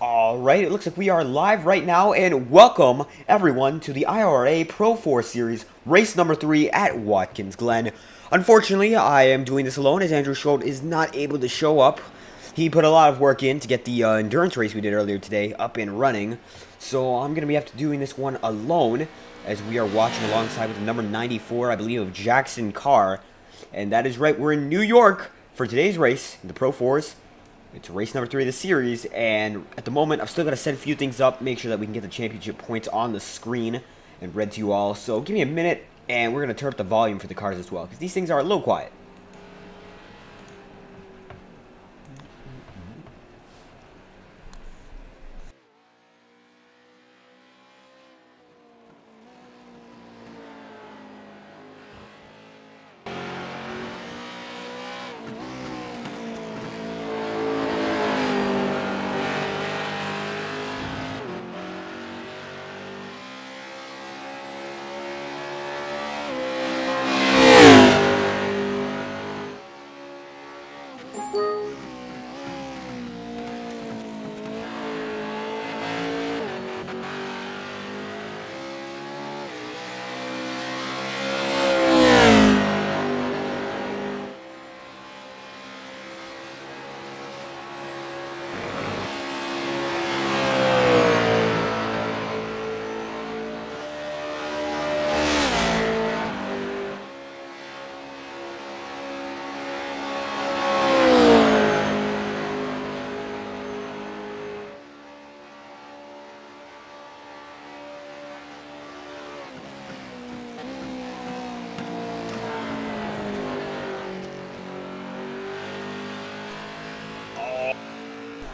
Alright, it looks like we are live right now, and welcome everyone to the IORA Pro 4 Series, race number 3 at Watkins Glen. Unfortunately, I am doing this alone as Andrew Schulte is not able to show up. He put a lot of work in to get the endurance race we did earlier today up and running, so I'm going to be have to doing this one alone as we are watching alongside with the number 94, I believe, of Jackson Carr. And that is right, we're in New York for today's race, the Pro 4s. It's race number 3 of the series, and at the moment, I've still got to set a few things up, make sure that we can get the championship points on the screen and read to you all. So give me a minute, and we're going to turn up the volume for the cars as well, because these things are a little quiet.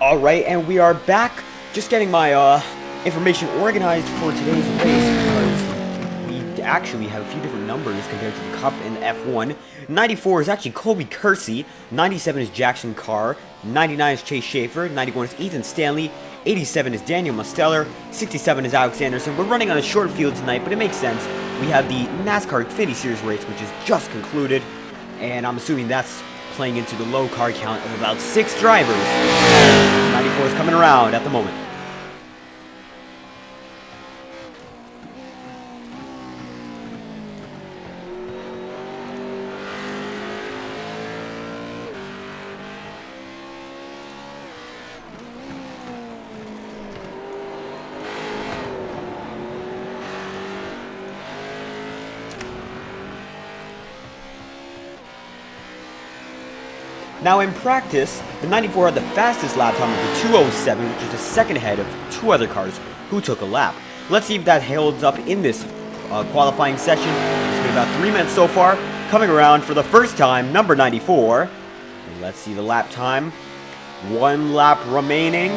Alright, and we are back, just getting my information organized for today's race, because we actually have a few different numbers compared to the Cup and F1. 94 is actually Colby Kersey, 97 is Jackson Carr, 99 is Chase Schaefer, 91 is Ethan Stanley, 87 is Daniel Mosteller, 67 is Alex Anderson. We're running on a short field tonight, but it makes sense. We have the NASCAR Xfinity Series race, which is just concluded, and I'm assuming that's playing into the low car count of about 6 drivers. 94 is coming around at the moment. Now in practice, the 94 had the fastest lap time of the 207, which is a second ahead of 2 other cars who took a lap. Let's see if that holds up in this qualifying session. It's been about 3 minutes so far. Coming around for the first time, number 94. And let's see the lap time. 1 lap remaining.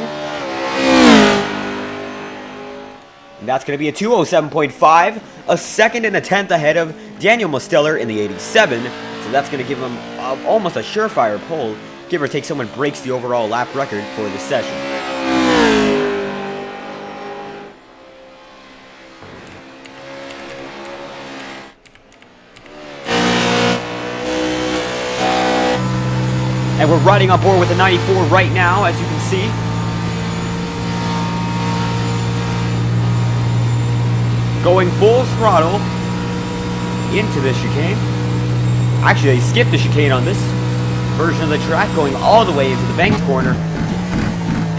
And that's going to be a 207.5. A second and a 10th ahead of Daniel Mosteller in the 87. So that's going to give him almost a surefire pole, give or take someone breaks the overall lap record for the session. And we're riding on board with the 94 right now, as you can see. Going full throttle into this chicane. Actually, they skipped the chicane on this version of the track, going all the way into the banked corner.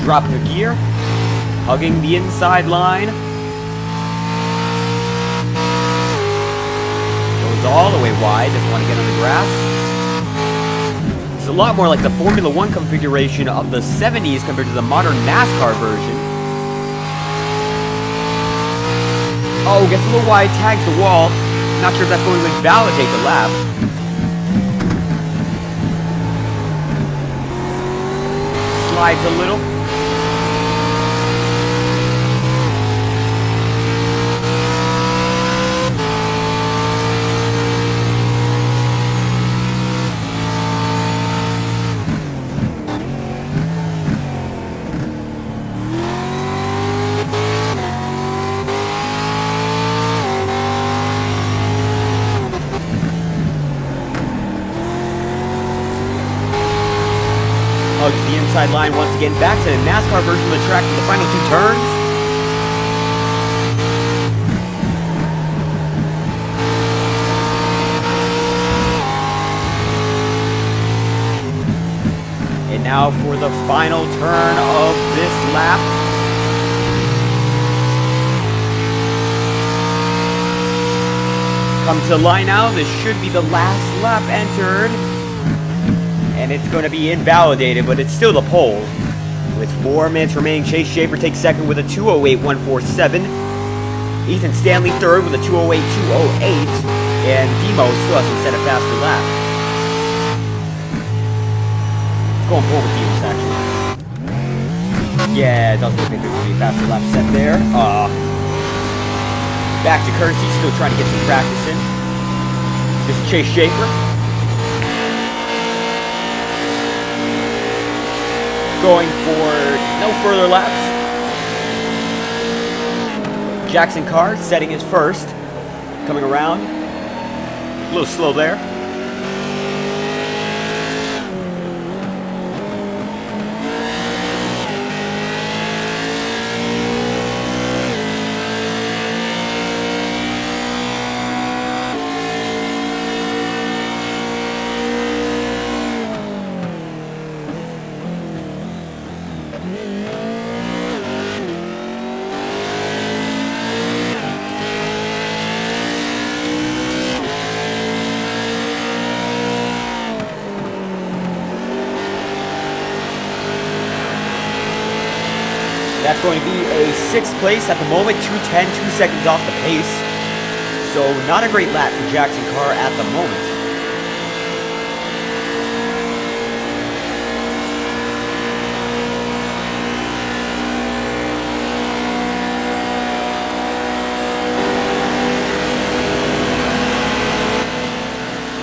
Dropping a gear, hugging the inside line. Goes all the way wide, doesn't want to get on the grass. It's a lot more like the Formula One configuration of the 70s compared to the modern NASCAR version. Oh, gets a little wide, tags the wall. Not sure if that's going to invalidate the lap. Slides a little. Hugs the inside line once again. Back to the NASCAR version of the track for the final 2 turns. And now for the final turn of this lap. Come to the line now. This should be the last lap entered. And it's going to be invalidated, but it's still the pole. With 4 minutes remaining, Chase Schaefer takes second with a 2:08.147. Ethan Stanley third with a 2:08.208. And Demo still hasn't set a faster lap. Going forward with Demos, actually. Yeah, it doesn't look like there's going to be a faster lap set there. Back to Kersey, still trying to get some practice in. This is Chase Schaefer. Going for no further laps. Jackson Carr setting his first. Coming around. A little slow there. That's going to be a 6th place at the moment, 2:10, 2 seconds off the pace. So not a great lap for Jackson Carr at the moment.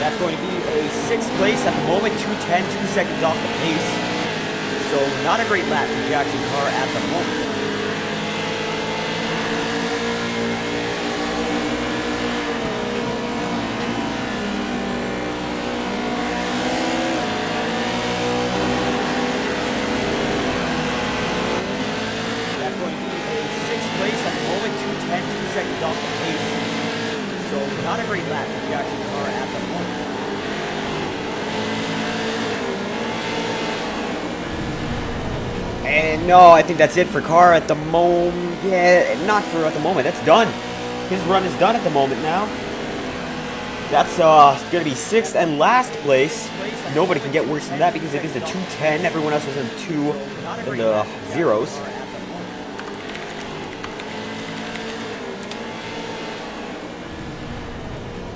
That's going to be a 6th place at the moment, 2:10, 2 seconds off the pace. So not a great lap for Jackson Carr at the moment. That's going to be a 6th place at the moment, 2:10, 2 seconds off the pace. So not a great lap for Jackson Carr at the moment. And no, I think that's it for Carr at the moment. Yeah, not for at the moment. That's done. His run is done at the moment now. That's going to be 6th and last place. Nobody can get worse than that because it is a 2:10. Everyone else is in 2 in the zeros.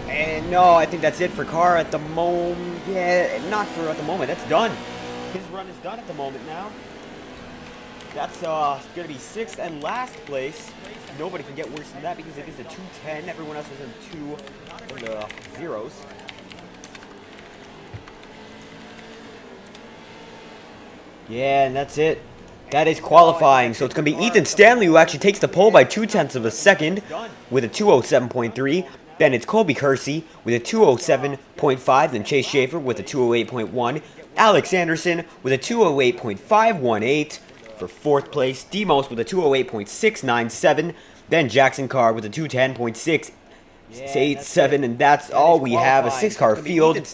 And no, I think that's it for Carr at the moment. Yeah, not for at the moment. That's done. His run is done at the moment now. That's going to be 6th and last place. Nobody can get worse than that because it is a 2:10. Everyone else is in 2 in the zeros. Yeah, and that's it. That is qualifying. So it's going to be Ethan Stanley who actually takes the pole by 0.2 of a second with a 2:07.3. Then it's Colby Kersey with a 2:07.5. Then Chase Schaefer with a 2:08.1. Alex Anderson with a 2:08.518. For 4th place, Demos with a 2:08.697, then Jackson Carr with a 2:10.687, and that's all we have, a 6-car field, and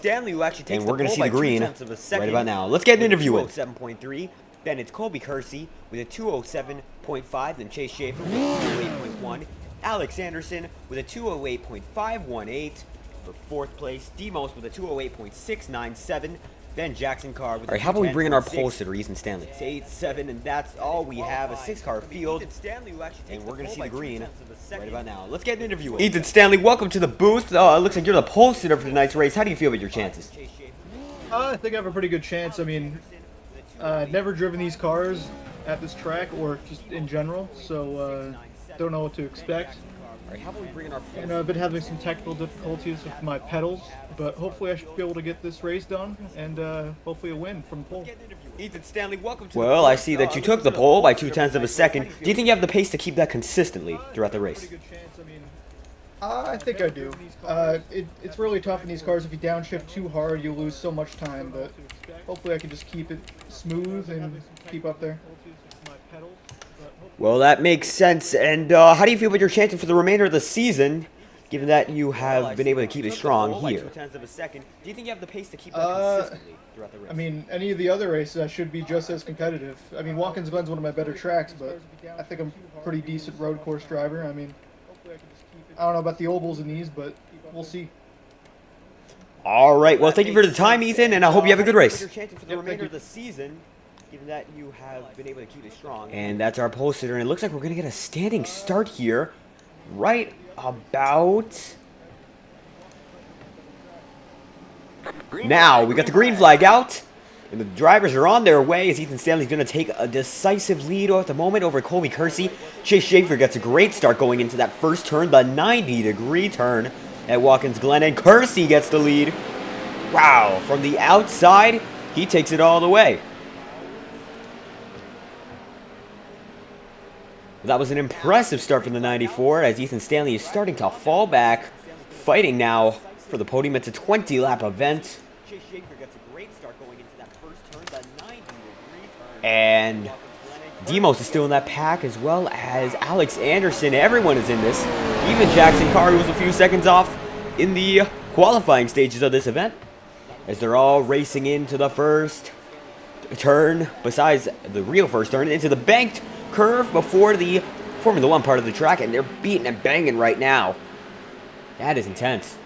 we're going to see the green right about now. Let's get an interview with 7.3. Then it's Colby Kersey with a 2:07.5, then Chase Schaefer with a 2:08.1, Alex Anderson with a 2:08.518, for 4th place, Demos with a 2:08.697, then Jackson Carr with. All right, how about we bring in our pole sitter, Ethan Stanley? It's 8-7, and that's all we have, a 6-car field, and we're going to see the green right about now. Let's get an interview with Ethan Stanley. Welcome to the booth. It looks like you're the pole sitter for tonight's race. How do you feel about your chances? I think I have a pretty good chance. I mean, never driven these cars at this track or just in general, so don't know what to expect. Alright, how about we bring in our pole? And I've been having some technical difficulties with my pedals, but hopefully I should be able to get this race done and hopefully a win from the pole. Ethan Stanley, welcome to Well, I see that you took the pole by 0.2 of a second. Do you think you have the pace to keep that consistently throughout the race? Pretty good chance. I mean, I think I do. It's really tough in these cars. If you downshift too hard, you lose so much time. But hopefully, I can just keep it smooth and keep up there. Well, that makes sense. And how do you feel about your chances for the remainder of the season, given that you have been able to keep it strong here? Do you think you have the pace to keep that consistently throughout the race? I mean, any of the other races, I should be just as competitive. I mean, Watkins Glen's one of my better tracks, but I think I'm a pretty decent road course driver. I mean, I don't know about the ovals in these, but we'll see. All right. Well, thank you for the time, Ethan, and I hope you have a good race. For the remainder of the season, given that you have been able to keep it strong. And that's our pole sitter, and it looks like we're going to get a standing start here right about now. We got the green flag out, and the drivers are on their way as Ethan Stanley's going to take a decisive lead at the moment over Colby Kersey. Chase Schaefer gets a great start going into that first turn, the 90-degree turn at Watkins Glen, and Kersey gets the lead. Wow, from the outside, he takes it all the way. That was an impressive start from the 94 as Ethan Stanley is starting to fall back, fighting now for the podium. It's a 20-lap event. And Demos is still in that pack, as well as Alex Anderson. Everyone is in this. Even Jackson Carr, who was a few seconds off in the qualifying stages of this event, as they're all racing into the first turn, besides the real first turn, into the banked curve before the Formula One part of the track, and they're beating and banging right now. That is intense.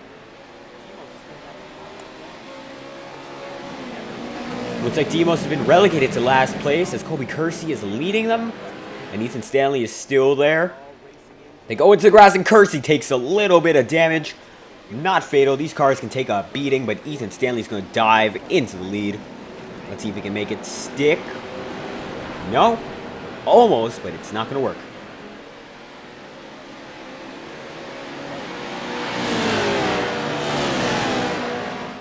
Looks like Demos has been relegated to last place as Colby Kersey is leading them, and Ethan Stanley is still there. They go into the grass, and Kersey takes a little bit of damage. Not fatal. These cars can take a beating, but Ethan Stanley's going to dive into the lead. Let's see if he can make it stick. No. Almost, but it's not going to work.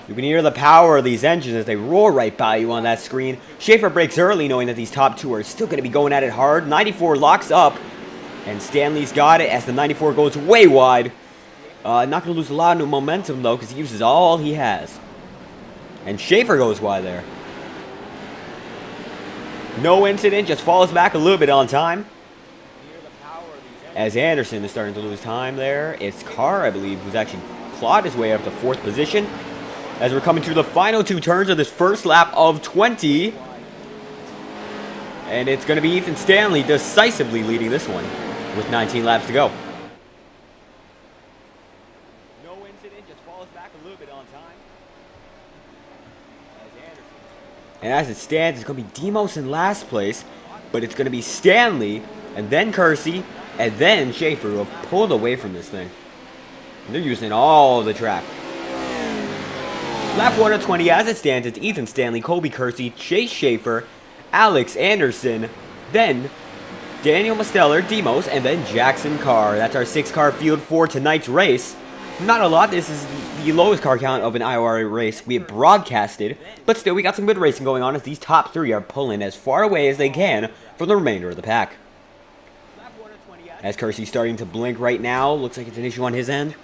You can hear the power of these engines as they roar right by you on that screen. Schaefer breaks early, knowing that these top two are still going to be going at it hard. 94 locks up, and Stanley's got it as the 94 goes way wide. Not going to lose a lot of momentum, though, because he uses all he has. And Schaefer goes wide there. No incident, just falls back a little bit on time. As Anderson is starting to lose time there. It's Carr, I believe, who's actually clawed his way up to 4th position. As we're coming through the final two turns of this first lap of 20. And it's going to be Ethan Stanley decisively leading this one with 19 laps to go. No incident, just falls back a little bit on time. And as it stands, it's going to be Demos in last place, but it's going to be Stanley, and then Kersey, and then Schaefer, who have pulled away from this thing. And they're using all the track. Lap 1 of 20, as it stands, it's Ethan Stanley, Colby Kersey, Chase Schaefer, Alex Anderson, then Daniel Mosteller, Demos, and then Jackson Carr. That's our 6-car field for tonight's race. Not a lot. This is the lowest car count of an IORA race we have broadcasted, but still we got some good racing going on as these top three are pulling as far away as they can from the remainder of the pack. As Kersey's starting to blink right now, looks like it's an issue on his end.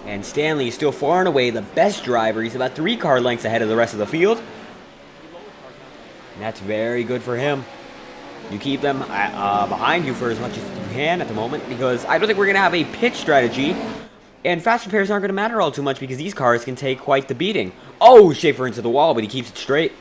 And Stanley is still far and away the best driver. He's about 3 car lengths ahead of the rest of the field. And that's very good for him. You keep them behind you for as much as you can at the moment, because I don't think we're going to have a pit strategy, and fast repairs aren't going to matter all too much because these cars can take quite the beating. Oh, Schaefer into the wall, but he keeps it straight.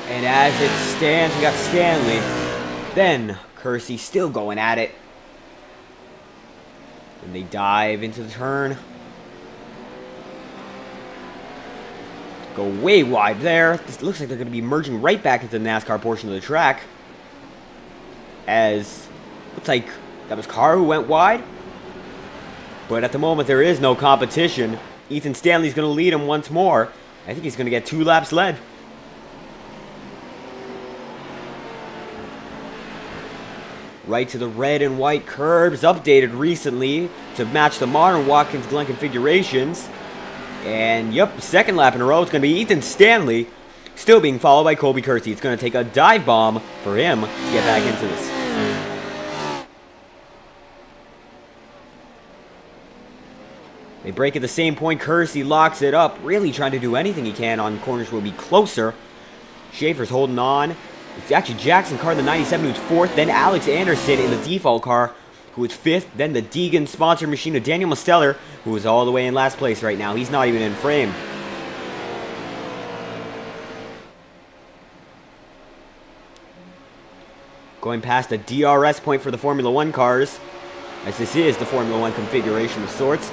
And as it stands, we got Stanley. Then Kersey still going at it. And they dive into the turn. Go way wide there. This looks like they're going to be merging right back into the NASCAR portion of the track. As looks like that was Carr who went wide. But at the moment there is no competition. Ethan Stanley's going to lead him once more. I think he's going to get 2 laps led. right to the red and white curbs, updated recently to match the modern Watkins Glen configurations. And yep, second lap in a row, it's going to be Ethan Stanley, still being followed by Colby Kersey. It's going to take a dive bomb for him to get back into this. They break at the same point. Kersey locks it up, really trying to do anything he can on corners will be closer. Schaefer's holding on. It's actually Jackson Carr, the 97, who's 4th. Then Alex Anderson in the default car, who is 5th. Then the Deegan sponsored machine of Daniel Mosteller, who is all the way in last place right now. He's not even in frame. Going past the DRS point for the Formula One cars, as this is the Formula One configuration of sorts.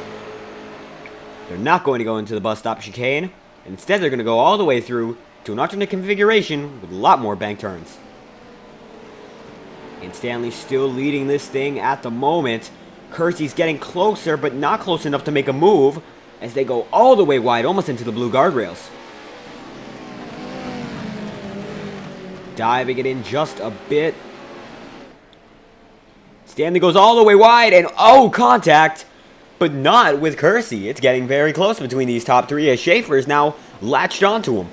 They're not going to go into the bus stop chicane, and instead they're going to go all the way through to an alternate configuration with a lot more bank turns. And Stanley's still leading this thing at the moment. Kersey's getting closer, but not close enough to make a move, as they go all the way wide, almost into the blue guardrails. Diving it in just a bit. Stanley goes all the way wide, and oh, contact! But not with Kersey. It's getting very close between these top three, as Schaefer is now latched onto him.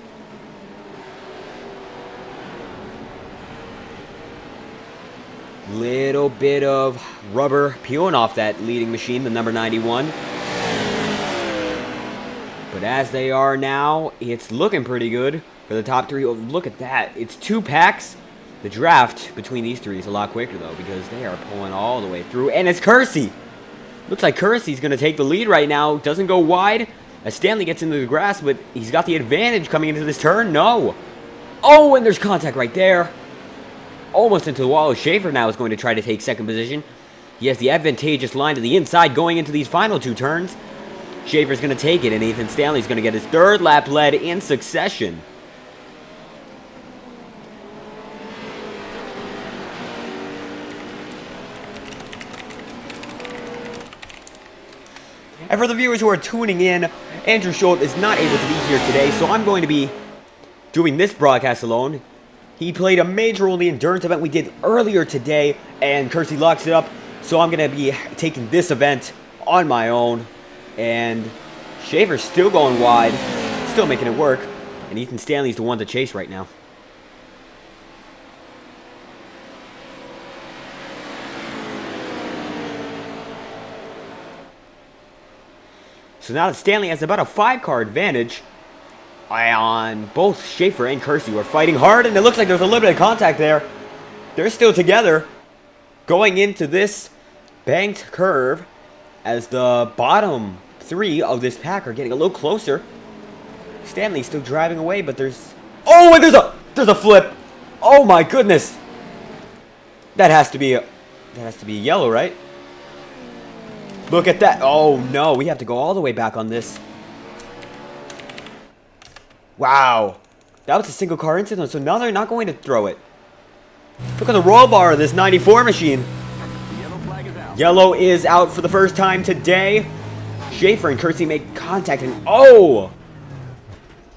Little bit of rubber peeling off that leading machine, the number 91. But as they are now, it's looking pretty good for the top three. Oh, look at that. It's 2 packs. The draft between these three is a lot quicker, though, because they are pulling all the way through. And it's Kersey. Looks like Kersey's going to take the lead right now. Doesn't go wide as Stanley gets into the grass, but he's got the advantage coming into this turn. No. Oh, and there's contact right there. Almost into the wall. Schaefer now is going to try to take second position. He has the advantageous line to the inside going into these final 2 turns. Schaefer's going to take it, and Ethan Stanley's going to get his 3rd lap led in succession. And for the viewers who are tuning in, Andrew Schulte is not able to be here today, so I'm going to be doing this broadcast alone. He played a major role in the endurance event we did earlier today, and Kersey locks it up, so I'm going to be taking this event on my own. And Schaefer's still going wide, still making it work, and Ethan Stanley's the one to chase right now. So now that Stanley has about a 5-car advantage on both Schaefer and Kersey, who are fighting hard, and it looks like there's a little bit of contact there. They're still together going into this banked curve as the bottom 3 of this pack are getting a little closer. Stanley's still driving away, but there's... Oh, and there's a flip. Oh my goodness. That has to be a yellow, right? Look at that. Oh, no. We have to go all the way back on this. Wow. That was a single car incident, so now they're not going to throw it. Look at the roll bar of this 94 machine. Yellow is out for the first time today. Schaefer and Kersey make contact, and oh!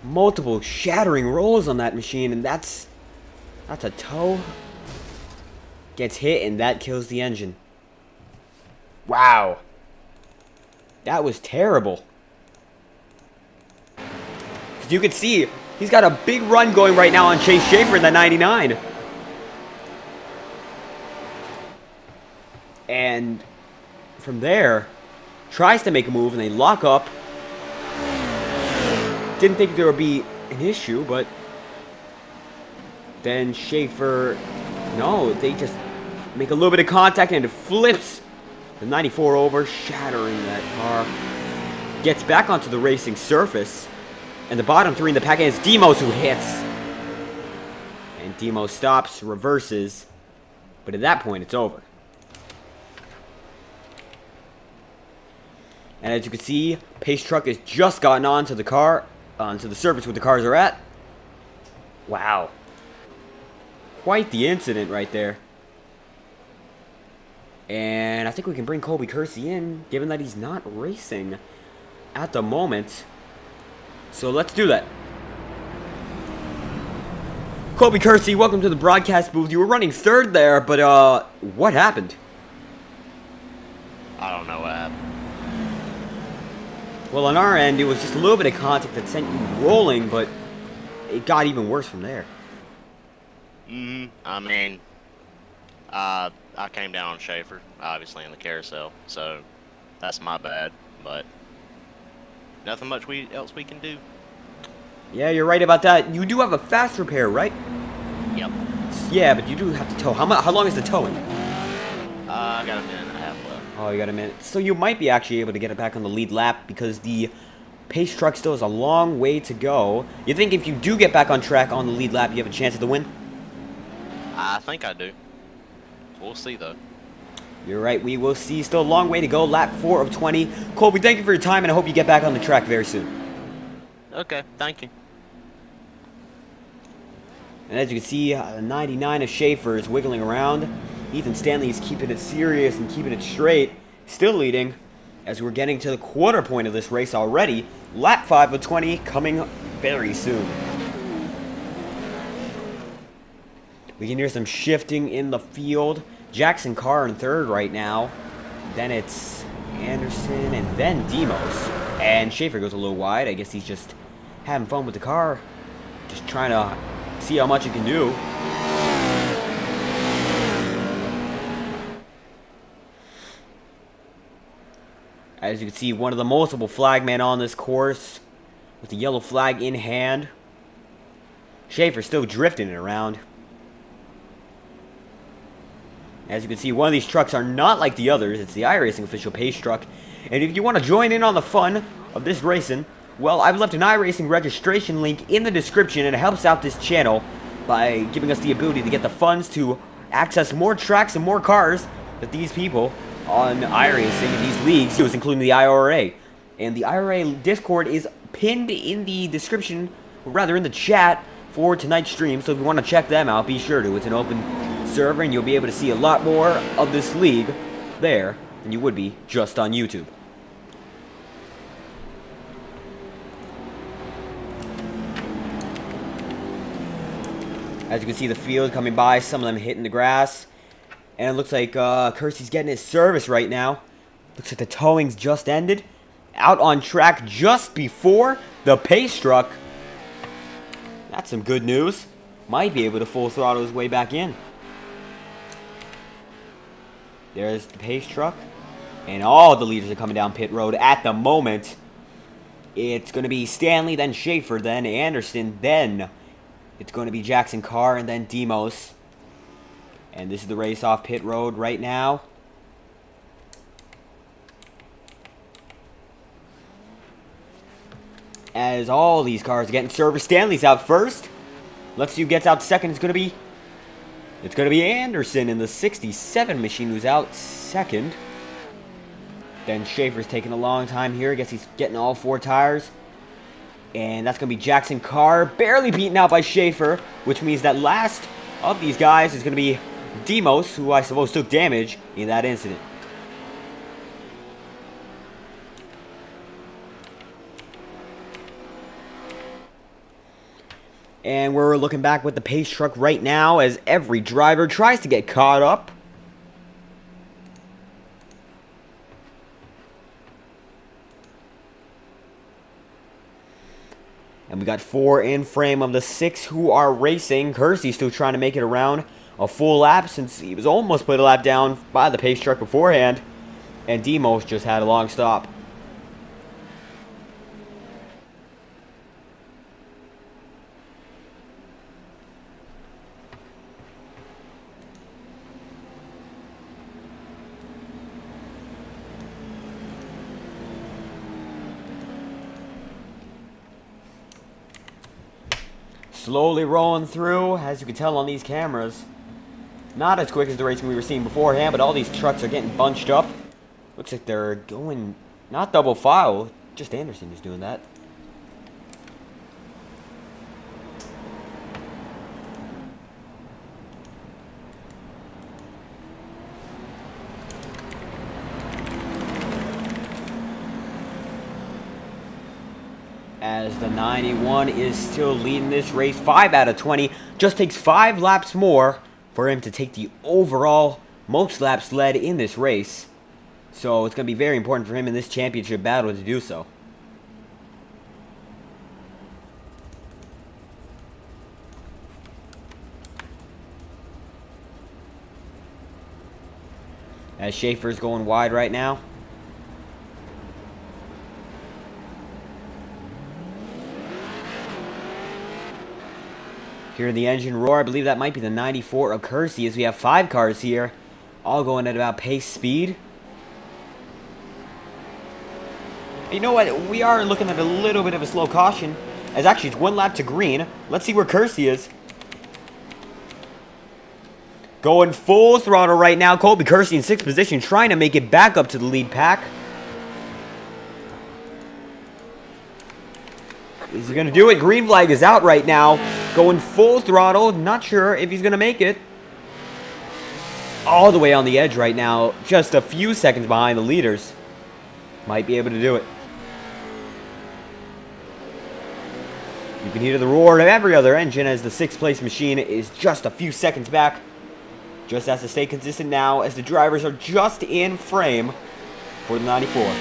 Multiple shattering rolls on that machine, and that's a toe. Gets hit, and that kills the engine. Wow. That was terrible. As you can see, he's got a big run going right now on Chase Schaefer in the 99. And from there, tries to make a move, and they lock up. Didn't think there would be an issue, but then Schaefer, no, they just make a little bit of contact, and it flips the 94 over, shattering that car. Gets back onto the racing surface. And the bottom 3 in the pack, and it's Demos who hits. And Demos stops, reverses. But at that point, it's over. And as you can see, Pace Truck has just gotten onto the car, onto the surface where the cars are at. Wow. Quite the incident right there. And I think we can bring Colby Kersey in, given that he's not racing at the moment. So let's do that. Colby Kersey, welcome to the broadcast booth. You were running third there, but what happened? I don't know what happened. Well, on our end, it was just a little bit of contact that sent you rolling, but it got even worse from there. I mean, I came down on Schaefer, obviously, in the carousel, so that's my bad, but nothing much else we can do. Yeah, you're right about that. You do have a fast repair, right? Yep. Yeah, but you do have to tow. How long is the towing? I got a minute and a half left. Oh, you got a minute. So you might be actually able to get it back on the lead lap because the pace truck still has a long way to go. You think if you do get back on track on the lead lap, you have a chance at the win? I think I do. We'll see, though. You're right, we will see. Still a long way to go. Lap 4 of 20. Colby, thank you for your time, and I hope you get back on the track very soon. Okay, thank you. And as you can see, 99 of Schaefer is wiggling around. Ethan Stanley is keeping it serious and keeping it straight. Still leading as we're getting to the quarter point of this race already. Lap 5 of 20 coming very soon. We can hear some shifting in the field. Jackson Carr in third right now. Then it's Anderson and then Demos. And Schaefer goes a little wide. I guess he's just having fun with the car. Just trying to see how much it can do. As you can see, one of the multiple flagmen on this course with the yellow flag in hand. Schaefer still drifting it around. As you can see, one of these trucks are not like the others. It's the iRacing official pace truck. And if you want to join in on the fun of this racing, well, I've left an iRacing registration link in the description, and it helps out this channel by giving us the ability to get the funds to access more tracks and more cars that these people on iRacing in these leagues use, including the IORA. And the IORA Discord is pinned in the description, or rather in the chat, for tonight's stream. So if you want to check them out, be sure to. It's an open server, and you'll be able to see a lot more of this league there than you would be just on YouTube. As you can see, the field coming by, some of them hitting the grass. And it looks like Kersey's getting his service right now. Looks like the towing's just ended. Out on track just before the pace truck. That's some good news. Might be able to full throttle his way back in. There's the pace truck. And all the leaders are coming down pit road at the moment. It's going to be Stanley, then Schaefer, then Anderson, then it's going to be Jackson Carr, and then Demos. And this is the race off pit road right now. As all these cars are getting service, Stanley's out first. Let's see who gets out second. It's going to be Anderson in the 67 machine who's out second. Then Schaefer's taking a long time here. I guess he's getting all 4 tires. And that's going to be Jackson Carr, barely beaten out by Schaefer, which means that last of these guys is going to be Demos, who I suppose took damage in that incident. And we're looking back with the pace truck right now as every driver tries to get caught up. And we got 4 in frame of the 6 who are racing. Kersey's still trying to make it around a full lap since he was almost put a lap down by the pace truck beforehand. And Demos just had a long stop. Slowly rolling through, as you can tell on these cameras. Not as quick as the racing we were seeing beforehand, but all these trucks are getting bunched up. Looks like they're going, not double file, just Anderson is doing that. as the 91 is still leading this race 5 out of 20. Just takes 5 laps more for him to take the overall most laps led in this race. So it's going to be very important for him in this championship battle to do so. As Schaefer's going wide right now. Hear the engine roar. I believe that might be the 94 of Kersey, as we have 5 cars here, all going at about pace speed. You know what? We are looking at a little bit of a slow caution, as actually it's 1 lap to green. Let's see where Kersey is. Going full throttle right now. Colby Kersey in 6th position, trying to make it back up to the lead pack. Is he going to do it? Green flag is out right now. Going full throttle. Not sure if he's going to make it. All the way on the edge right now. Just a few seconds behind the leaders. Might be able to do it. You can hear the roar of every other engine as the 6th place machine is just a few seconds back. Just has to stay consistent now as the drivers are just in frame for the 94.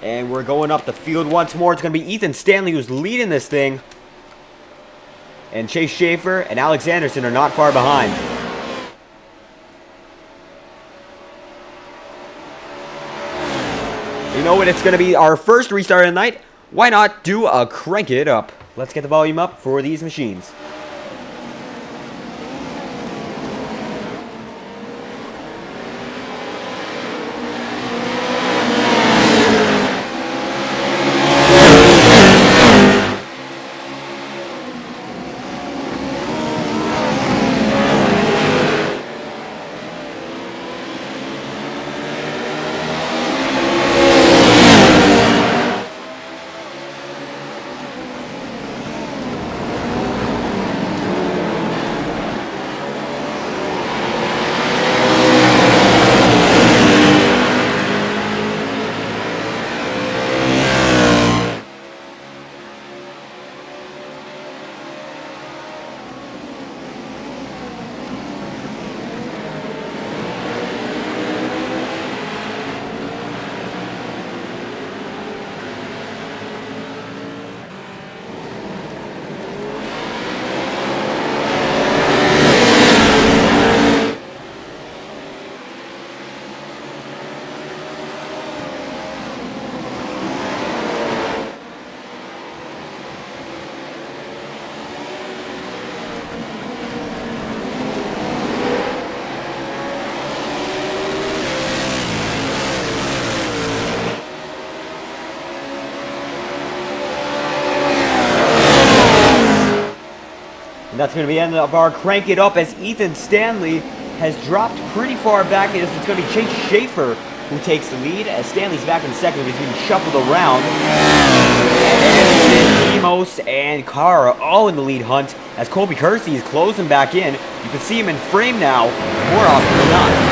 And we're going up the field once more. It's going to be Ethan Stanley who's leading this thing. And Chase Schaefer and Alex Anderson are not far behind. You know what? It's going to be our first restart of the night. Why not do a crank it up? Let's get the volume up for these machines. And that's going to be the end of our crank it up as Ethan Stanley has dropped pretty far back. It's going to be Chase Schaefer who takes the lead as Stanley's back in second. He's being shuffled around. And Demos and Kara all in the lead hunt as Colby Kersey is closing back in. You can see him in frame now more often than not.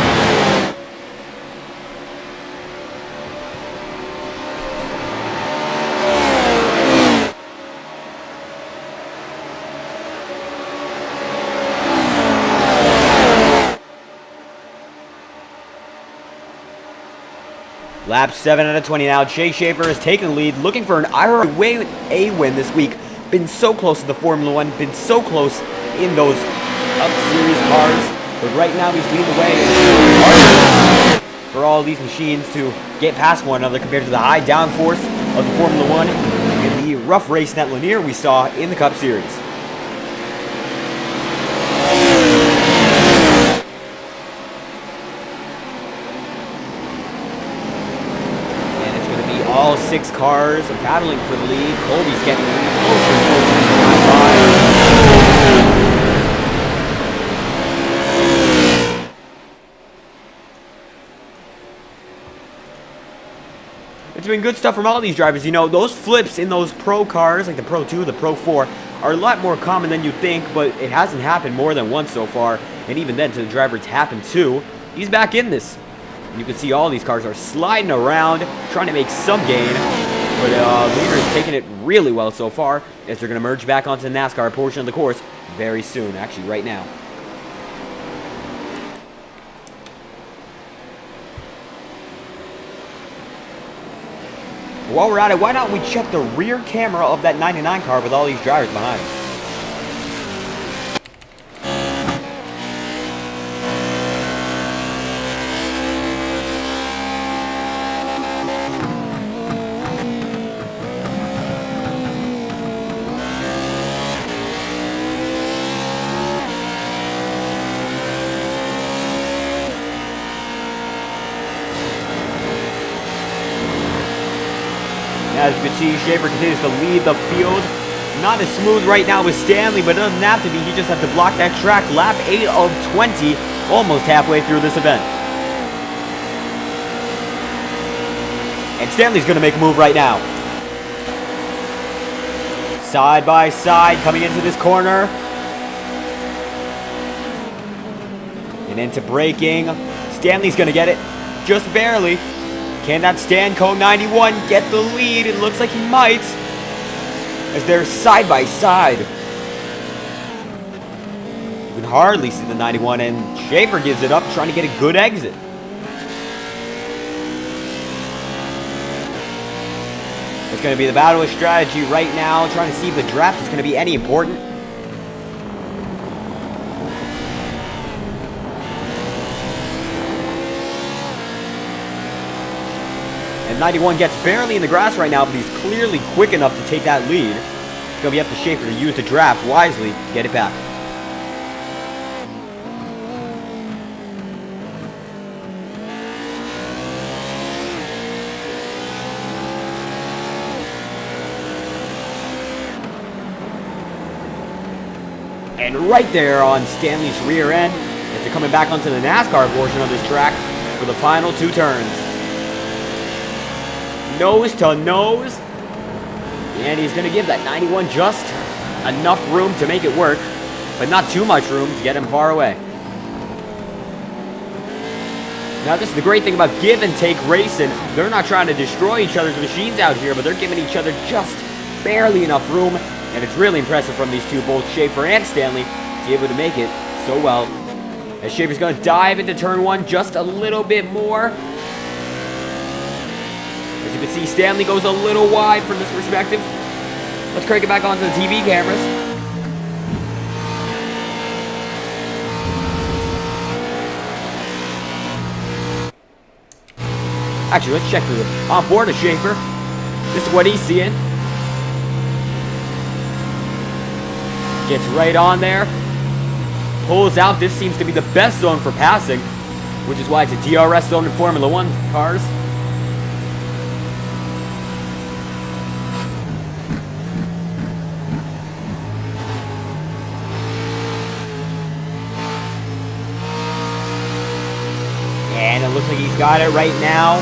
Lap 7 out of 20 now. Chase Schaefer is taking the lead, looking for an IORA A win this week. Been so close to the Formula One, been so close in those Cup Series cars. But right now he's leading the way for all these machines to get past one another compared to the high downforce of the Formula One in the rough race at Lanier we saw in the Cup Series. All 6 cars are battling for the lead. Colby's getting closer and closer to the line. It's been good stuff from all these drivers. You know, those flips in those Pro cars, like the Pro 2, the Pro 4, are a lot more common than you'd think, but it hasn't happened more than once so far. And even then, to the driver, it's happened too. He's back in this. You can see all these cars are sliding around, trying to make some gain. But leader is taking it really well so far, as they're going to merge back onto the NASCAR portion of the course very soon, actually right now. While we're at it, why not we check the rear camera of that 99 car with all these drivers behind it? As you can see, Schaefer continues to lead the field. Not as smooth right now with Stanley, but it doesn't have to be. He just has to block that track. Lap 8 of 20, almost halfway through this event. And Stanley's going to make a move right now. Side by side, coming into this corner. And into braking. Stanley's going to get it, just barely. Can that Stanco 91 get the lead? It looks like he might, as they're side by side. You can hardly see the 91, and Schaefer gives it up, trying to get a good exit. It's going to be the battle of strategy right now, trying to see if the draft is going to be any important. And 91 gets barely in the grass right now, but he's clearly quick enough to take that lead. It's going to be up to Schaefer to use the draft wisely to get it back. And right there on Stanley's rear end, as they're coming back onto the NASCAR portion of this track for the final 2 turns. Nose to nose, and he's going to give that 91 just enough room to make it work, but not too much room to get him far away. Now this is the great thing about give and take racing. They're not trying to destroy each other's machines out here, but they're giving each other just barely enough room, and it's really impressive from these two, both Schaefer and Stanley, to be able to make it so well. As Schaefer's going to dive into turn 1 just a little bit more. As you can see, Stanley goes a little wide from this perspective. Let's crank it back onto the TV cameras. Actually, let's check the on board of Schaefer. This is what he's seeing. Gets right on there. Pulls out. This seems to be the best zone for passing, which is why it's a DRS zone in Formula One cars. And it looks like he's got it right now.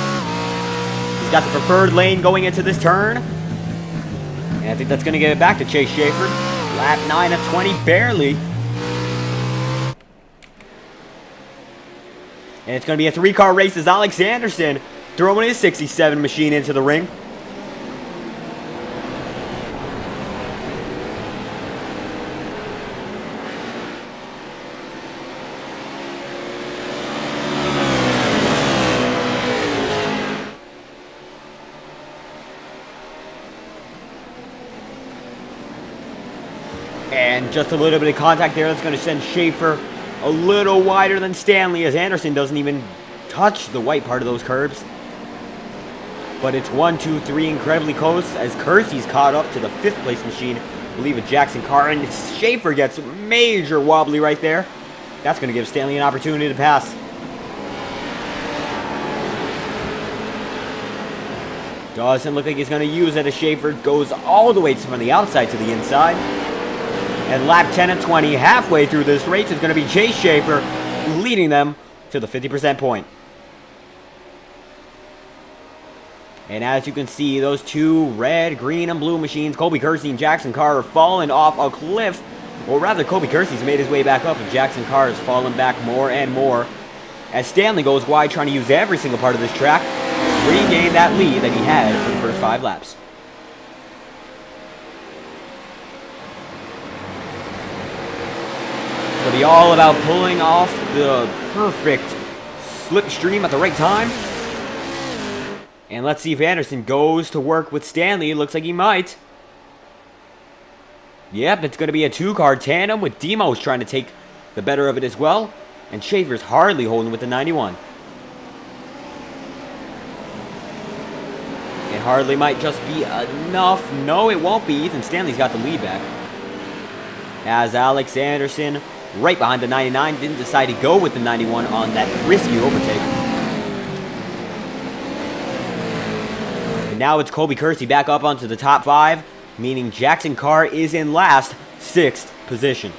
He's got the preferred lane going into this turn. And I think that's going to get it back to Chase Schaefer. Lap 9 of 20, barely. And it's going to be a 3-car race as Alex Anderson throwing his 67 machine into the ring. And just a little bit of contact there. That's going to send Schaefer a little wider than Stanley, as Anderson doesn't even touch the white part of those curbs. But it's 1, 2, 3 incredibly close, as Kersey's caught up to the 5th place machine. I believe a Jackson car, and Schaefer gets major wobbly right there. That's going to give Stanley an opportunity to pass. Doesn't look like he's going to use it, as Schaefer goes all the way from the outside to the inside. And lap 10 and 20, halfway through this race, is going to be Chase Schaefer leading them to the 50% point. And as you can see, those two red, green, and blue machines, Colby Kersey and Jackson Carr, are falling off a cliff. Or rather, Colby Kersey's made his way back up, and Jackson Carr is falling back more and more. As Stanley goes wide, trying to use every single part of this track to regain that lead that he had for the first 5 laps. It'll be all about pulling off the perfect slipstream at the right time. And let's see if Anderson goes to work with Stanley. It looks like he might. Yep, it's going to be a two-car tandem with Demos trying to take the better of it as well. And Schaefer's hardly holding with the 91. It hardly might just be enough. No, it won't be. Ethan Stanley's got the lead back. As Alex Anderson, right behind the 99, didn't decide to go with the 91 on that risky overtake. And now it's Colby Kersey back up onto the top 5, meaning Jackson Carr is in last, 6th position.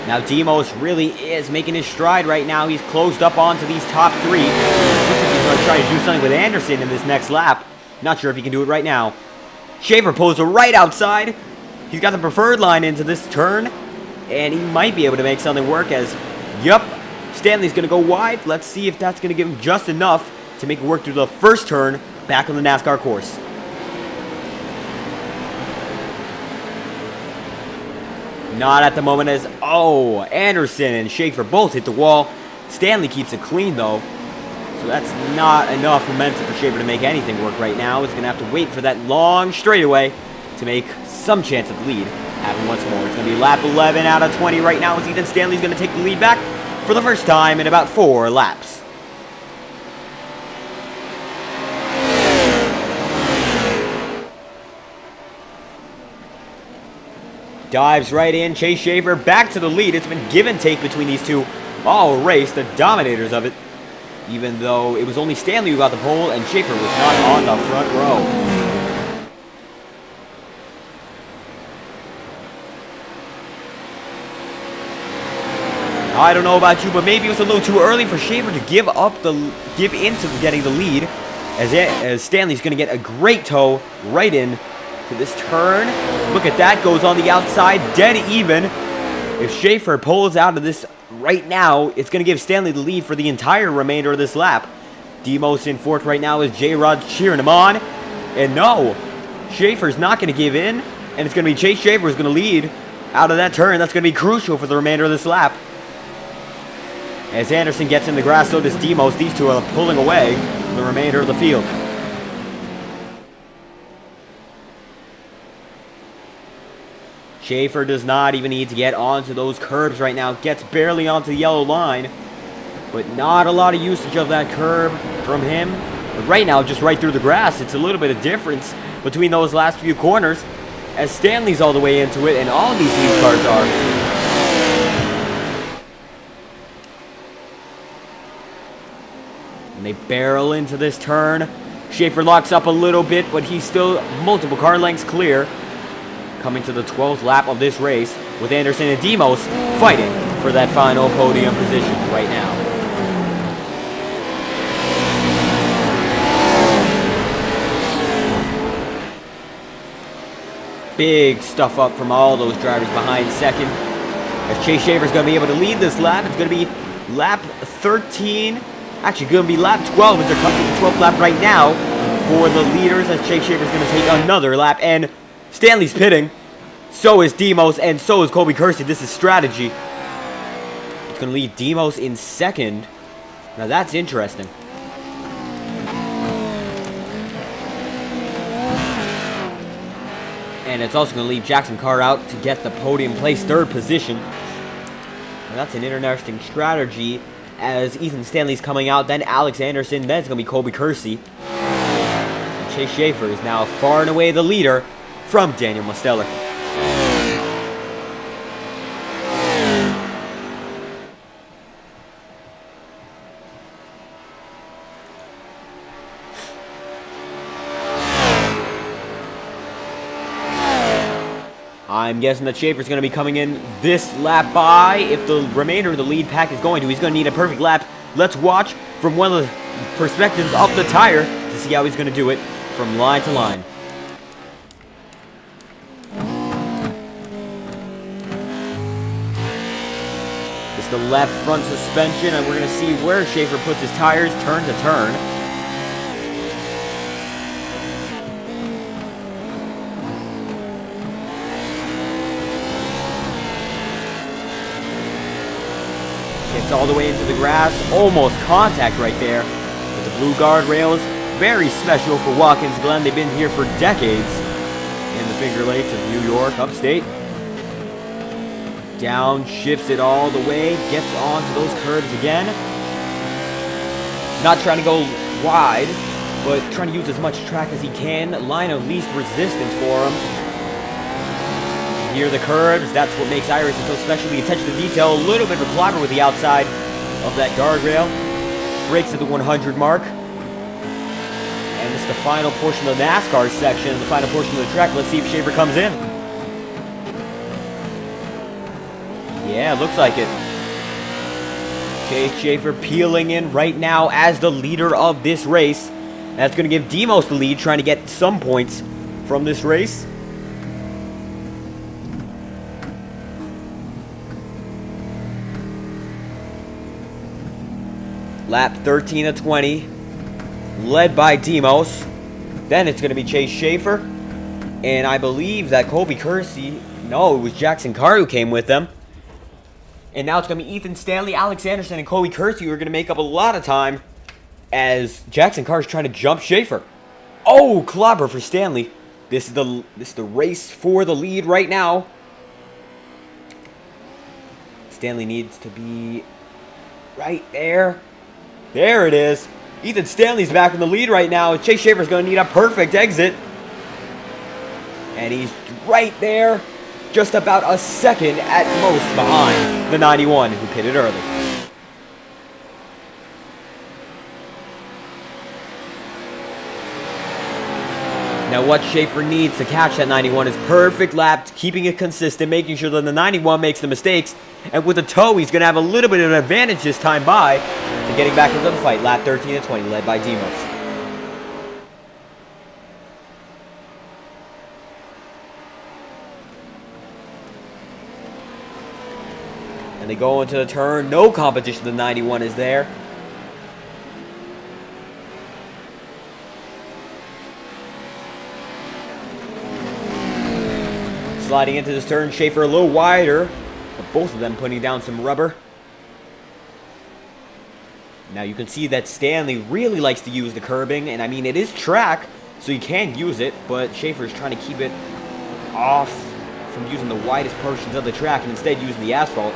Now Demos really is making his stride right now. He's closed up onto these top 3. Looks like he's going to try to do something with Anderson in this next lap. Not sure if he can do it right now. Schaefer pulls right outside. He's got the preferred line into this turn. And he might be able to make something work as, yup, Stanley's going to go wide. Let's see if that's going to give him just enough to make it work through the first turn back on the NASCAR course. Not at the moment as, oh, Anderson and Schaefer both hit the wall. Stanley keeps it clean though. So that's not enough momentum for Schaefer to make anything work right now. He's going to have to wait for that long straightaway to make some chance of the lead happen once more. It's going to be lap 11 out of 20 right now as Ethan Stanley's going to take the lead back for the first time in about 4 laps. Dives right in. Chase Schaefer back to the lead. It's been give and take between these two all race, the dominators of it. Even though it was only Stanley who got the pole and Schaefer was not on the front row. I don't know about you, but maybe it was a little too early for Schaefer to give into getting the lead, as Stanley's going to get a great tow right in to this turn. Look at that, goes on the outside, dead even. If Schaefer pulls out of this right now, it's going to give Stanley the lead for the entire remainder of this lap. Demos in 4th right now as J-Rod cheering him on. And no, Schaefer's not going to give in, and it's going to be Chase Schaefer who's going to lead out of that turn. That's going to be crucial for the remainder of this lap. As Anderson gets in the grass, so does Demos. These two are pulling away from the remainder of the field. Schaefer does not even need to get onto those curbs right now. Gets barely onto the yellow line, but not a lot of usage of that curb from him. But right now, just right through the grass, it's a little bit of difference between those last few corners, as Stanley's all the way into it, and all these lead cars are. And they barrel into this turn. Schaefer locks up a little bit, but he's still multiple car lengths clear. Coming to the 12th lap of this race with Anderson and Demos fighting for that final podium position right now. Big stuff up from all those drivers behind second. As Chase Schaefer's going to be able to lead this lap, it's going to be lap 13. Actually, going to be lap 12 as they're coming to the 12th lap right now for the leaders, as Chase Schaefer's going to take another lap. And Stanley's pitting. So is Demos, and so is Colby Kersey. This is strategy. It's going to leave Demos in 2nd. Now that's interesting. And it's also going to leave Jackson Carr out to get the podium place 3rd position. Now that's an interesting strategy, as Ethan Stanley's coming out, then Alex Anderson, then it's going to be Colby Kersey. And Chase Schaefer is now far and away the leader from Daniel Mosteller. I'm guessing that Schaefer's going to be coming in this lap by. If the remainder of the lead pack is going to, he's going to need a perfect lap. Let's watch from one of the perspectives of the tire to see how he's going to do it from line to line. It's the left front suspension, and we're going to see where Schaefer puts his tires turn to turn. gets all the way into the grass. Almost contact right there. But the blue guardrails, very special for Watkins Glen. They've been here for decades in the Finger Lakes of New York, upstate. Down, shifts it all the way, gets onto those curves again. Not trying to go wide, but trying to use as much track as he can. Line of least resistance for him. Here the curves, that's what makes iRacing so special. The attention to detail, a little bit of a clobber with the outside of that guardrail. Breaks at the 100 mark. And this is the final portion of the NASCAR section, the final portion of the track. Let's see if Schaefer comes in. Yeah, looks like it. Chase Schaefer peeling in right now as the leader of this race. That's going to give Demos the lead, trying to get some points from this race. Lap 13 of 20, led by Demos. Then it's going to be Chase Schaefer. And I believe that Colby Kersey, no, it was Jackson Carr who came with them. And now it's going to be Ethan Stanley, Alex Anderson, and Colby Kersey who are going to make up a lot of time as Jackson Carr is trying to jump Schaefer. Oh, clobber for Stanley. This is the race for the lead right now. Stanley needs to be right there. There it is. Ethan Stanley's back in the lead right now. Chase Schaefer's going to need a perfect exit. And he's right there. Just about a second at most behind the 91 who pitted early. Now what Schaefer needs to catch that 91 is perfect lap, keeping it consistent, making sure that the 91 makes the mistakes. And with the toe, he's going to have a little bit of an advantage this time by to getting back into the fight. Lap 13 and 20, led by Demos. And they go into the turn. No competition. The 91 is there. Sliding into this turn, Schaefer a little wider, but both of them putting down some rubber. Now you can see that Stanley really likes to use the curbing, and I mean it is track, so you can use it, but Schaefer's trying to keep it off from using the widest portions of the track and instead using the asphalt,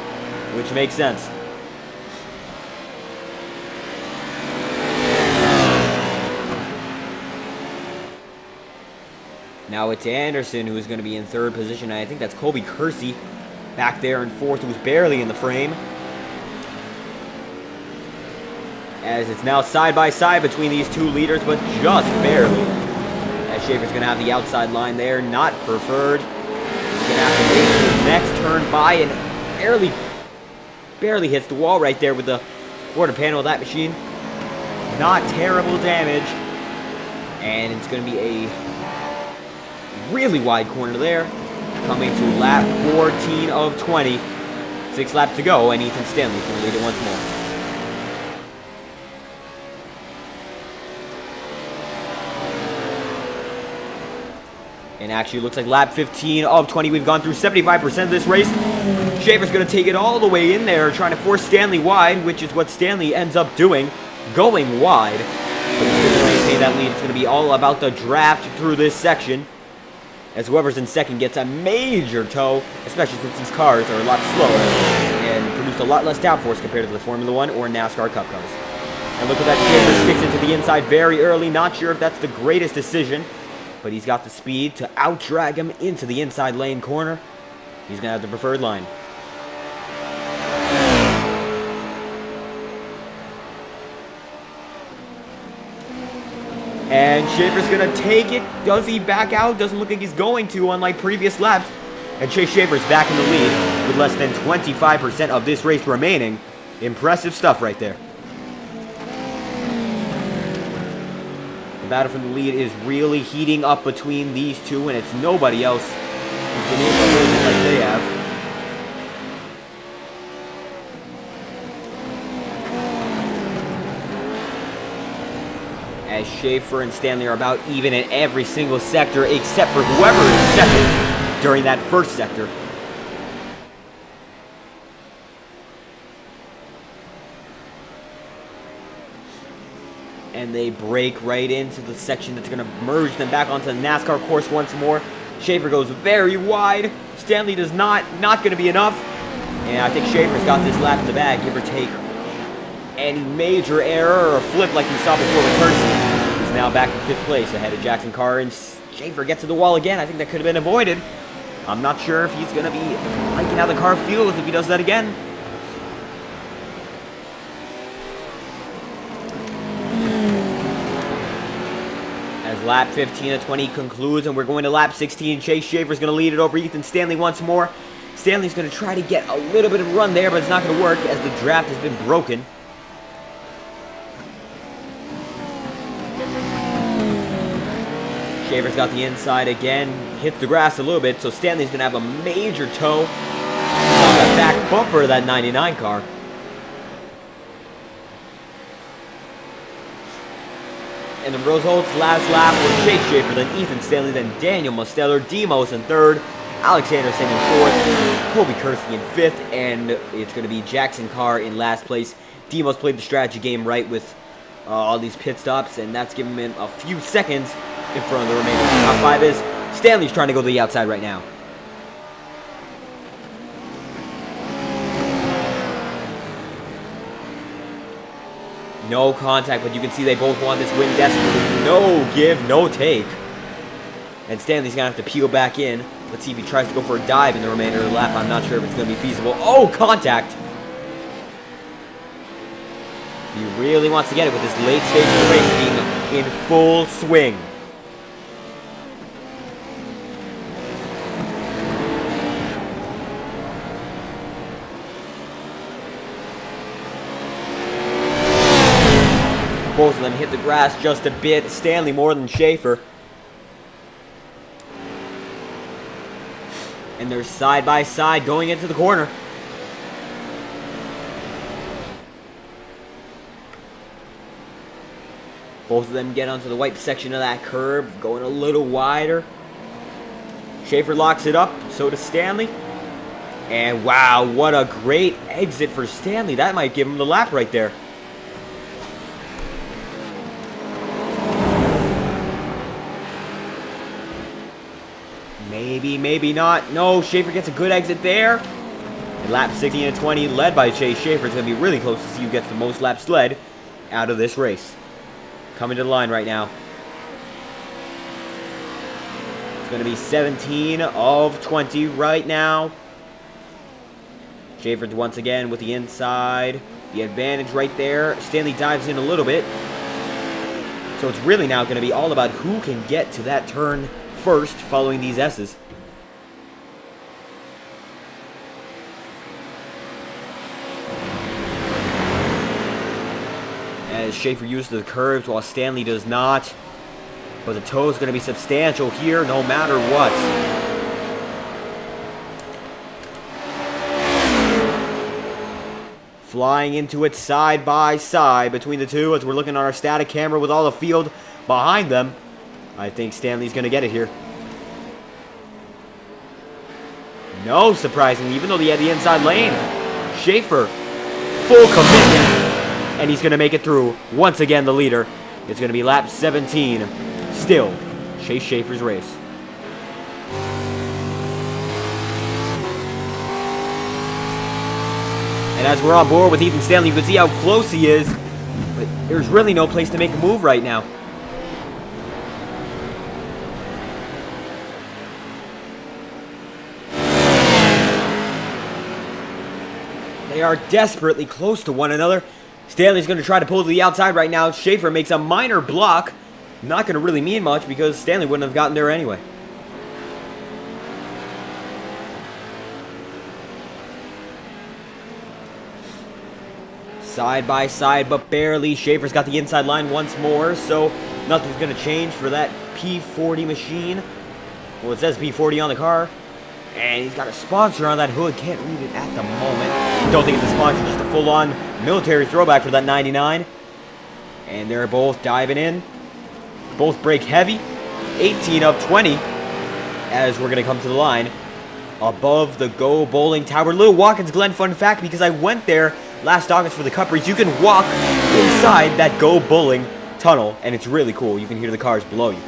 which makes sense. Now it's Anderson who is going to be in third position. I think that's Colby Kersey back there in fourth, who's barely in the frame. As it's now side by side between these two leaders, but just barely. As Schaefer's going to have the outside line there, not preferred. He's going to have to wait for the next turn by and barely hits the wall right there with the quarter panel of that machine. Not terrible damage. And it's going to be a really wide corner there. Coming to lap 14 of 20. 6 laps to go, and Ethan Stanley's going to lead it once more. And actually looks like lap 15 of 20. We've gone through 75% of this race. Schaefer's going to take it all the way in there, trying to force Stanley wide, which is what Stanley ends up doing, going wide. But he's going to maintain that lead. It's going to be all about the draft through this section, as whoever's in second gets a major tow, especially since these cars are a lot slower and produce a lot less downforce compared to the Formula One or NASCAR Cup cars. And look at that, Schaefer sticks into the inside very early. Not sure if that's the greatest decision, but he's got the speed to out-drag him into the inside lane corner. He's going to have the preferred line. And Schaefer's going to take it. Does he back out? Doesn't look like he's going to, unlike previous laps. And Chase Schaefer's back in the lead with less than 25% of this race remaining. Impressive stuff right there. The battle for the lead is really heating up between these two, and it's nobody else who's been able to hold it like they have. As Schaefer and Stanley are about even in every single sector except for whoever is second during that first sector. and they break right into the section that's going to merge them back onto the NASCAR course once more. Schaefer goes very wide. Stanley does not going to be enough. And I think Schaefer's got this lap in the bag, give or take any major error or flip like we saw before with Kersey. He's now back in 5th place ahead of Jackson Carr, and Schaefer gets to the wall again. I think that could have been avoided. I'm not sure if he's going to be liking how the car feels if he does that again. As lap 15 of 20 concludes and we're going to lap 16, Chase Schaefer's going to lead it over Ethan Stanley once more. Stanley's going to try to get a little bit of a run there, but it's not going to work as the draft has been broken. Schaefer's got the inside again, hits the grass a little bit, so Stanley's going to have a major toe on the back bumper of that 99 car. And the results last lap were Chase Schaefer, then Ethan Stanley, then Daniel Mosteller, Demos in 3rd, Alexander Singh in 4th, Colby Kersey in 5th, and it's going to be Jackson Carr in last place. Demos played the strategy game right with all these pit stops, and that's giving him a few seconds in front of the remainder. Top 5 is Stanley's trying to go to the outside right now. No contact, but you can see they both want this win desperately. No give, no take. And Stanley's going to have to peel back in. Let's see if he tries to go for a dive in the remainder of the lap. I'm not sure if it's going to be feasible. Oh, contact! He really wants to get it with this late stage of the race being in full swing. Both of them hit the grass just a bit. Stanley more than Schaefer. And they're side by side going into the corner. Both of them get onto the white section of that curb, going a little wider. Schaefer locks it up, so does Stanley. And wow, what a great exit for Stanley. That might give him the lap right there. Maybe, maybe not. No, Schaefer gets a good exit there. And lap 16 and 20, led by Chase Schaefer. It's going to be really close to see who gets the most laps led out of this race. Coming to the line right now. It's going to be 17 of 20 right now. Schaefer once again with the inside. The advantage right there. Stanley dives in a little bit. So it's really now going to be all about who can get to that turn first following these S's. As Schaefer uses the curves while Stanley does not. But the toe is going to be substantial here no matter what. Flying into it side by side between the two as we're looking on our static camera with all the field behind them. I think Stanley's going to get it here. No, surprisingly, even though he had the inside lane, Schaefer, full commitment. And he's going to make it through. Once again, the leader. It's going to be lap 17. Still, Chase Schaefer's race. And as we're on board with Ethan Stanley, you can see how close he is. But there's really no place to make a move right now. They are desperately close to one another. Stanley's going to try to pull to the outside right now. Schaefer makes a minor block. Not going to really mean much because Stanley wouldn't have gotten there anyway. Side by side, but barely. Schaefer's got the inside line once more, so nothing's going to change for that P40 machine. Well, it says P40 on the car. And he's got a sponsor on that hood. Can't read it at the moment. Don't think it's a sponsor, just a full-on military throwback for that 99. And they're both diving in. Both brake heavy. 18 of 20 as we're going to come to the line. Above the Go Bowling Tower. Little Watkins Glen fun fact, because I went there last August for the Cup Race. You can walk inside that Go Bowling tunnel, and it's really cool. You can hear the cars below you.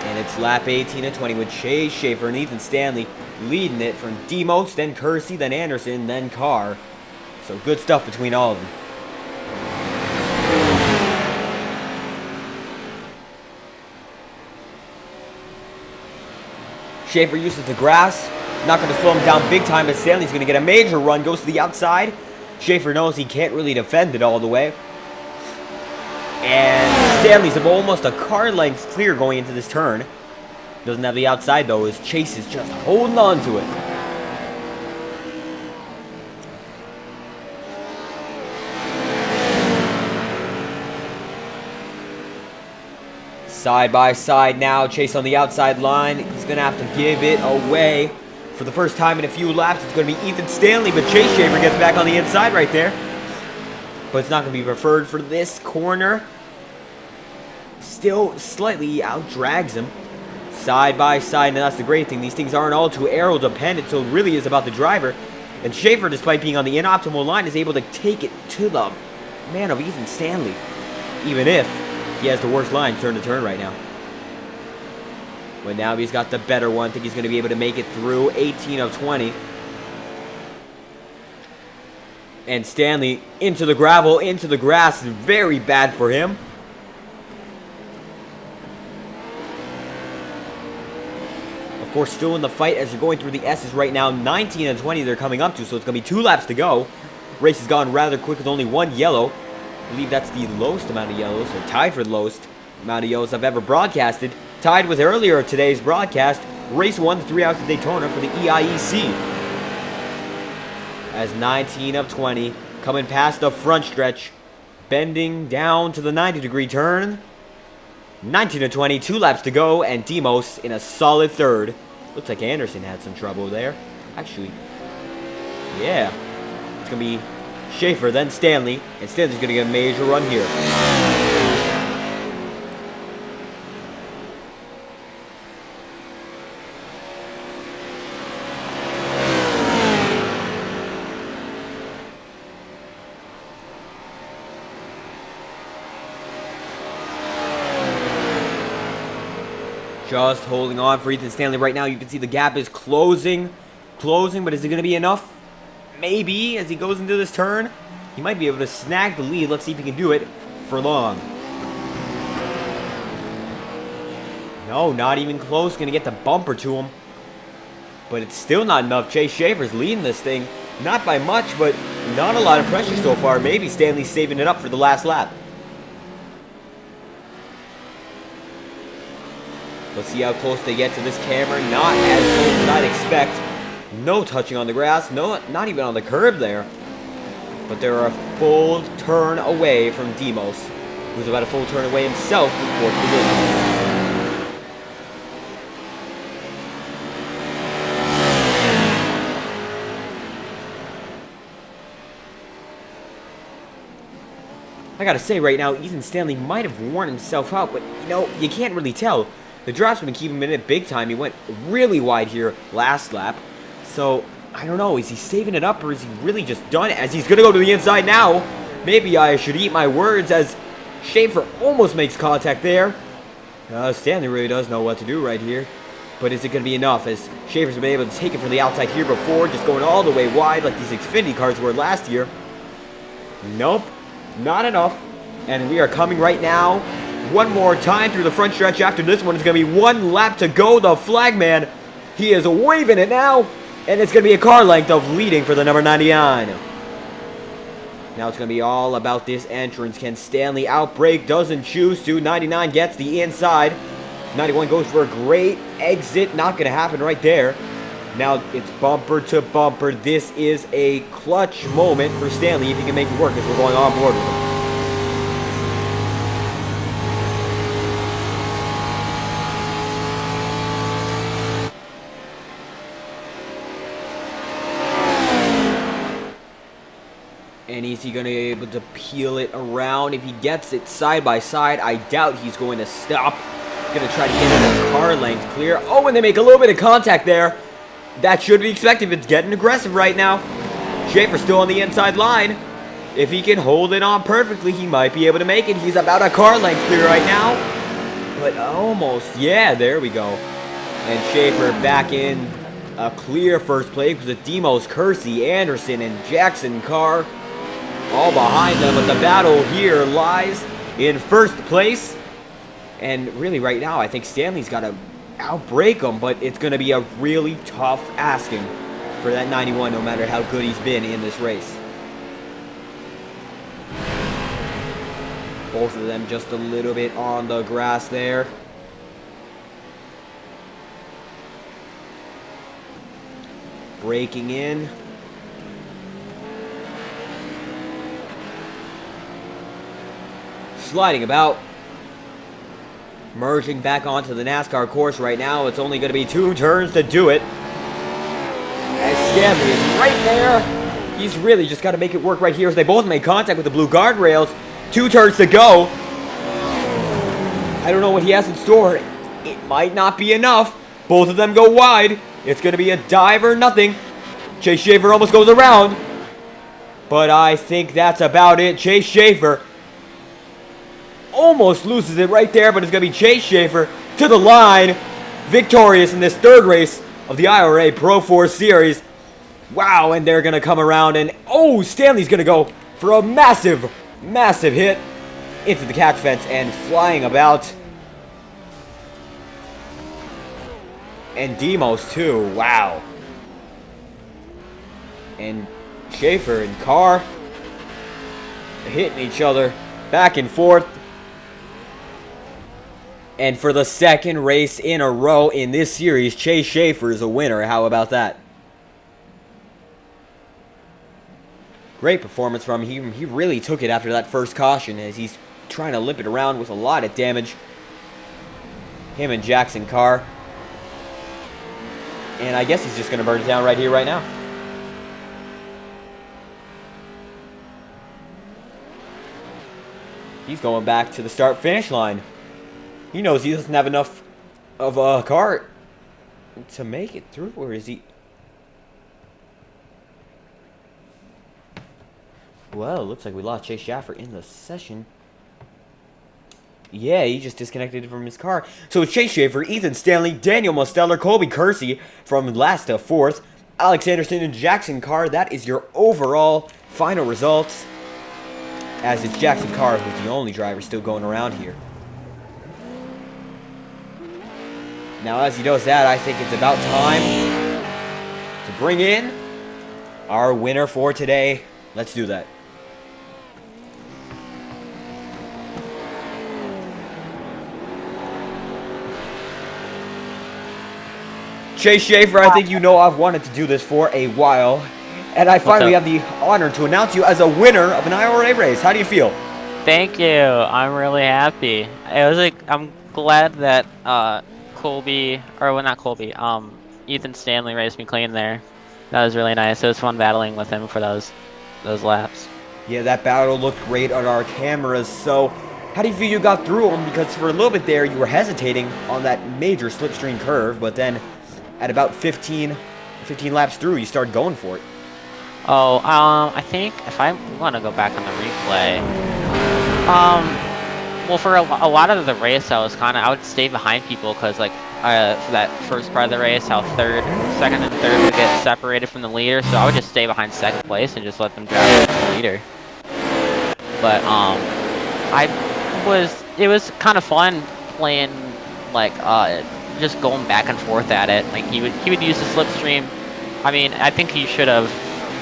And it's lap 18 of 20 with Chase Schaefer and Ethan Stanley leading it from Demos, then Kersey, then Anderson, then Carr. So good stuff between all of them. Schaefer uses the grass. Not going to slow him down big time, but Stanley's going to get a major run. Goes to the outside. Schaefer knows he can't really defend it all the way. And Stanley's almost a car length clear going into this turn. Doesn't have the outside though, as Chase is just holding on to it. Side by side now, Chase on the outside line. He's going to have to give it away. For the first time in a few laps, it's going to be Ethan Stanley, but Chase Schaefer gets back on the inside right there. But it's not going to be preferred for this corner. Still slightly out-drags him. Side by side, and that's the great thing. These things aren't all too aero-dependent, so it really is about the driver. And Schaefer, despite being on the inoptimal line, is able to take it to the man of Ethan Stanley. Even if he has the worst line turn to turn right now. But now he's got the better one. I think he's going to be able to make it through 18 of 20. And Stanley into the gravel, into the grass. Very bad for him. Of course, still in the fight as you're going through the S's right now. 19 and 20 they're coming up to, so it's going to be 2 laps to go. Race has gone rather quick with only 1 yellow. I believe that's the lowest amount of yellows, or tied for the lowest amount of yellows I've ever broadcasted. Tied with earlier today's broadcast, race 1, the 3 hours of Daytona for the EIEC. As 19 of 20, coming past the front stretch, bending down to the 90-degree turn. 19 of 20, 2 laps to go, and Demos in a solid third. Looks like Anderson had some trouble there. Actually, yeah. It's going to be Schaefer, then Stanley, and Stanley's going to get a major run here. Just holding on for Ethan Stanley right now. You can see the gap is closing, but is it going to be enough? Maybe, as he goes into this turn. He might be able to snag the lead. Let's see if he can do it for long. No, not even close. Going to get the bumper to him. But it's still not enough. Chase Schaefer's leading this thing. Not by much, but not a lot of pressure so far. Maybe Stanley's saving it up for the last lap. Let's see how close they get to this camera. Not as close as I'd expect. No touching on the grass. No, not even on the curb there. But they're a full turn away from Demos, who's about a full turn away himself from 4th position. I gotta say right now, Ethan Stanley might have worn himself out, but you know, you can't really tell. The drops have been keeping him in it big time. He went really wide here last lap. So, I don't know. Is he saving it up or is he really just done? As he's going to go to the inside now. Maybe I should eat my words as Schaefer almost makes contact there. Stanley really does know what to do right here. But is it going to be enough as Schaefer's been able to take it from the outside here before, just going all the way wide like these Xfinity cars were last year? Nope. Not enough. And we are coming right now. One more time through the front stretch. After this one, it's going to be 1 lap to go. The flagman, he is waving it now. And it's going to be a car length of leading for the number 99. Now it's going to be all about this entrance. Can Stanley outbrake? Doesn't choose to. 99 gets the inside. 91 goes for a great exit. Not going to happen right there. Now it's bumper to bumper. This is a clutch moment for Stanley if he can make it work as we're going on board with him. And is he going to be able to peel it around? If he gets it side by side, I doubt he's going to stop. Going to try to get it a car length clear. Oh, and they make a little bit of contact there. That should be expected. It's getting aggressive right now. Schaefer still on the inside line. If he can hold it on perfectly, he might be able to make it. He's about a car length clear right now. But almost. Yeah, there we go. And Schaefer back in a clear first place with Demos, Kersey, Anderson, and Jackson Carr all behind them. But the battle here lies in first place. And really right now, I think Stanley's got to outbreak him. But it's going to be a really tough asking for that 91, no matter how good he's been in this race. Both of them just a little bit on the grass there. Breaking in. Sliding about. Merging back onto the NASCAR course right now. It's only going to be 2 turns to do it. As Stanley is right there. He's really just got to make it work right here as they both make contact with the blue guardrails. 2 turns to go. I don't know what he has in store. It might not be enough. Both of them go wide. It's going to be a dive or nothing. Chase Schaefer almost goes around. But I think that's about it. Chase Schaefer almost loses it right there, but it's going to be Chase Schaefer to the line. Victorious in this 3rd race of the IORA Pro 4 Series. Wow, and they're going to come around and, oh, Stanley's going to go for a massive hit into the catch fence and flying about. And Demos too, wow. And Schaefer and Carr hitting each other back and forth. And for the 2nd race in a row in this series, Chase Schaefer is a winner. How about that? Great performance from him. He really took it after that first caution as he's trying to limp it around with a lot of damage. Him and Jackson Carr. And I guess he's just going to burn it down right here, right now. He's going back to the start-finish line. He knows he doesn't have enough of a car to make it through. Or is he? Well, looks like we lost Chase Schaefer in the session. Yeah, he just disconnected from his car. So it's Chase Schaefer, Ethan Stanley, Daniel Mosteller, Colby Kersey from last to 4th, Alex Anderson and Jackson Carr. That is your overall final results. As it's Jackson Carr who's the only driver still going around here. Now as he does that, I think it's about time to bring in our winner for today. Let's do that. Chase Schaefer, I think you know I've wanted to do this for a while. And I finally have the honor to announce you as a winner of an IORA race. How do you feel? Thank you. I'm really happy. It was like, I'm glad that Colby, or well, not Colby, Ethan Stanley raced me clean there. That was really nice. It was fun battling with him for those laps. Yeah, that battle looked great on our cameras. So how do you feel you got through them? Because for a little bit there, you were hesitating on that major slipstream curve, but then at about 15 laps through, you started going for it. Oh, I think if I want to go back on the replay, well, for a lot of the race, I would stay behind people because, like, for that first part of the race, how second and third would get separated from the leader, so I would just stay behind 2nd place and just let them drive the leader. But it was kind of fun playing, like, just going back and forth at it. Like he would use the slipstream. I mean, I think he should have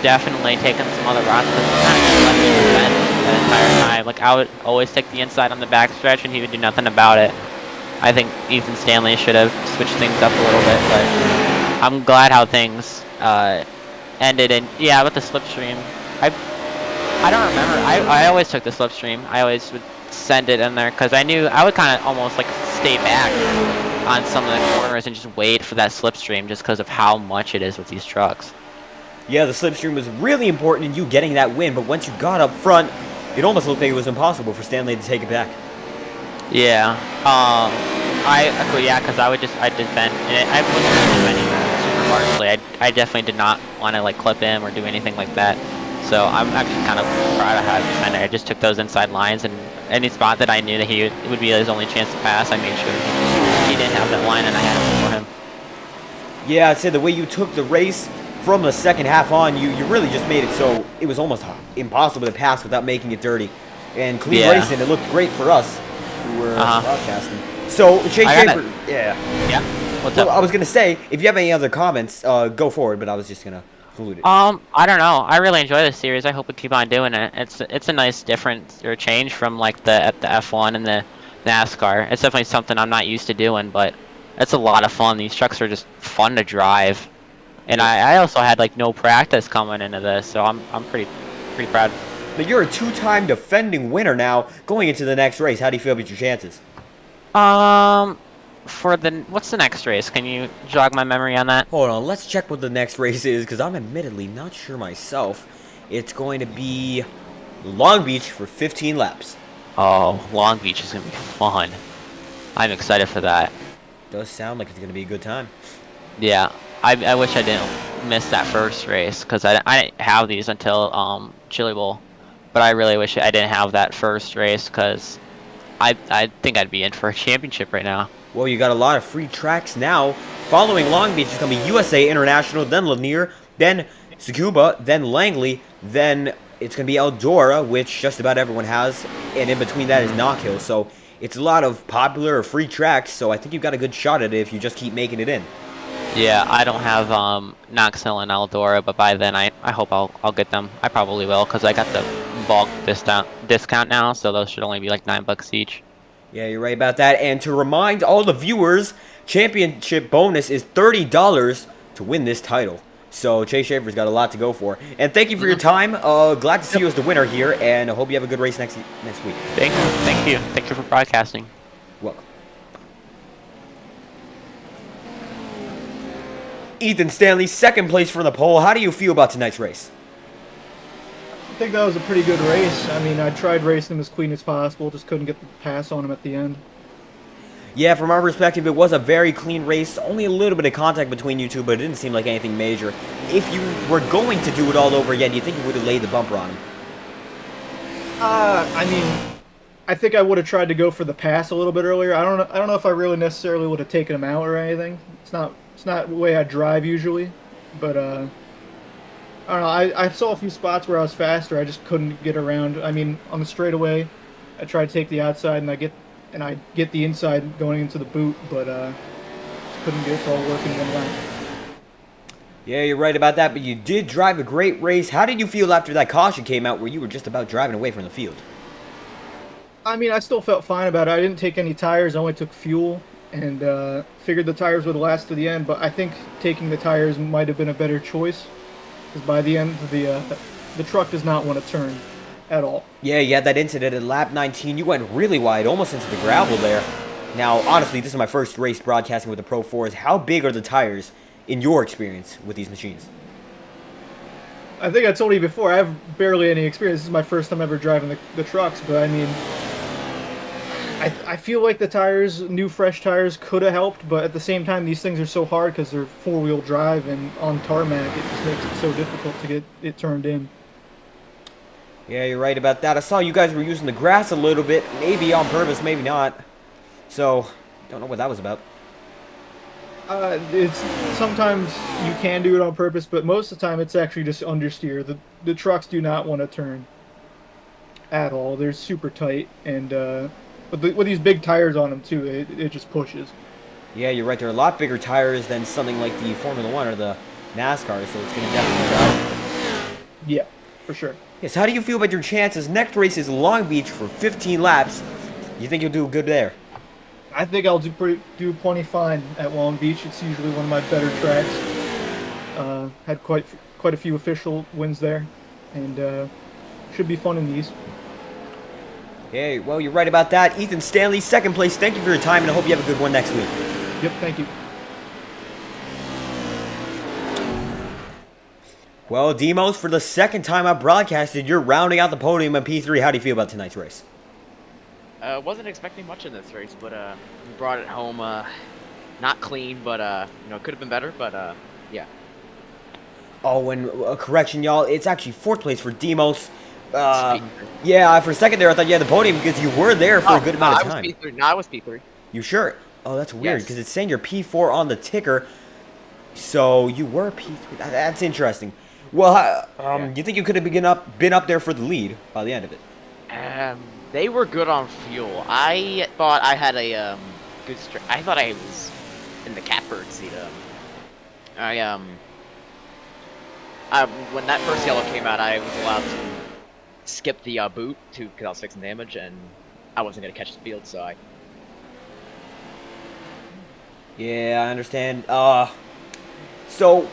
definitely taken some other routes because he kind of let me defend the entire time. Like I would always take the inside on the backstretch and he would do nothing about it. I think Ethan Stanley should have switched things up a little bit, but I'm glad how things ended. And yeah, with the slipstream, I don't remember. I always took the slipstream. I always would send it in there because I knew I would kind of almost like stay back on some of the corners and just wait for that slipstream just because of how much it is with these trucks. Yeah, the slipstream was really important in you getting that win, but once you got up front, it almost looked like it was impossible for Stanley to take it back. Yeah, I agree. Yeah, because I'd defend. And I wasn't defending super harshly. I definitely did not want to like clip him or do anything like that. So I'm actually kind of proud of how I defended. I just took those inside lines, and any spot that I knew that it would be his only chance to pass, I made sure he didn't have that line, and I had it for him. Yeah, I'd say the way you took the race from the second half on, you really just made it so it was almost impossible to pass without making it dirty. And clean racing, it looked great for us who were broadcasting. So, Chase Schaefer, yeah. What's Well, up? I was going to say, if you have any other comments, go forward, but I was just going to conclude it. I don't know. I really enjoy this series. I hope we keep on doing it. It's a nice difference or change from like the F1 and the NASCAR. It's definitely something I'm not used to doing, but it's a lot of fun. These trucks are just fun to drive. And I also had like no practice coming into this, so I'm pretty proud. But you're a two-time defending winner now going into the next race. How do you feel about your chances? What's the next race? Can you jog my memory on that? Hold on, let's check what the next race is, because I'm admittedly not sure myself. It's going to be Long Beach for 15 laps. Oh, Long Beach is gonna be fun. I'm excited for that. Does sound like it's going to be a good time. Yeah, I wish I didn't miss that first race, because I didn't have these until Chili Bowl. But I really wish I didn't have that first race, because I think I'd be in for a championship right now. Well, you got a lot of free tracks now. Following Long Beach is going to be USA International, then Lanier, then Tsukuba, then Langley, then it's going to be Eldora, which just about everyone has, and in between that is Knock Hill. So it's a lot of popular or free tracks, so I think you've got a good shot at it if you just keep making it in. Yeah, I don't have Knox Hill and Eldora, but by then I hope I'll get them. I probably will, because I got the bulk discount now, so those should only be like $9 each. Yeah, you're right about that. And to remind all the viewers, championship bonus is $30 to win this title. So Chase Schaefer's got a lot to go for. And thank you for your time. Glad to see you as the winner here, and I hope you have a good race next week. Thank you for broadcasting. Welcome. Ethan Stanley, second place for the pole. How do you feel about tonight's race? I think that was a pretty good race. I mean, I tried racing him as clean as possible, just couldn't get the pass on him at the end. Yeah, from our perspective, it was a very clean race. Only a little bit of contact between you two, but it didn't seem like anything major. If you were going to do it all over again, do you think you would have laid the bumper on him? I mean, I think I would have tried to go for the pass a little bit earlier. I don't know if I really necessarily would have taken him out or anything. It's not the way I drive usually, but I don't know. I saw a few spots where I was faster. I just couldn't get around. I mean, on the straightaway, I tried to take the outside and I get the inside going into the boot, but just couldn't get it all working one lap. Yeah, you're right about that, but you did drive a great race. How did you feel after that caution came out where you were just about driving away from the field? I mean, I still felt fine about it. I didn't take any tires. I only took fuel and figured the tires would last to the end, but I think taking the tires might have been a better choice, because by the end, the truck does not want to turn at all. Yeah, you had that incident at lap 19. You went really wide, almost into the gravel there. Now, honestly, this is my first race broadcasting with the Pro 4s. How big are the tires in your experience with these machines? I think I told you before, I have barely any experience. This is my first time ever driving the trucks, but I mean, I feel like the tires, new fresh tires, could have helped, but at the same time, these things are so hard because they're four-wheel drive, and on tarmac, it just makes it so difficult to get it turned in. Yeah, you're right about that. I saw you guys were using the grass a little bit, maybe on purpose, maybe not. So, don't know what that was about. It's sometimes you can do it on purpose, but most of the time it's actually just understeer. The trucks do not want to turn at all. They're super tight, and with these big tires on them too, it just pushes. Yeah, you're right. They're a lot bigger tires than something like the Formula One or the NASCAR, so it's going to definitely drive. Yeah, for sure. Yes, how do you feel about your chances? Next race is Long Beach for 15 laps. You think you'll do good there? I think I'll do plenty fine at Long Beach. It's usually one of my better tracks. Had quite a few official wins there, and should be fun in these. Yeah, well, you're right about that. Ethan Stanley, second place. Thank you for your time, and I hope you have a good one next week. Yep, thank you. Well, Demos, for the second time I've broadcasted, you're rounding out the podium in P3. How do you feel about tonight's race? Wasn't expecting much in this race, but we brought it home. Not clean, but you know, it could have been better. But yeah. Oh, and correction, y'all. It's actually 4th place for Demos. Speaker. Yeah, for a second there, I thought you had the podium because you were there for a good amount of I time. was P3. No, I was P3. You sure? Oh, that's weird Yes. because it's saying you're P4 on the ticker. So you were P3. That's interesting. Well, you think you could have been up there for the lead by the end of it? They were good on fuel. I thought I had a good. I thought I was in the catbird seat. When that first yellow came out, I was allowed to skip the boot because I was fixing damage, and I wasn't gonna catch the field, so I. Yeah, I understand. So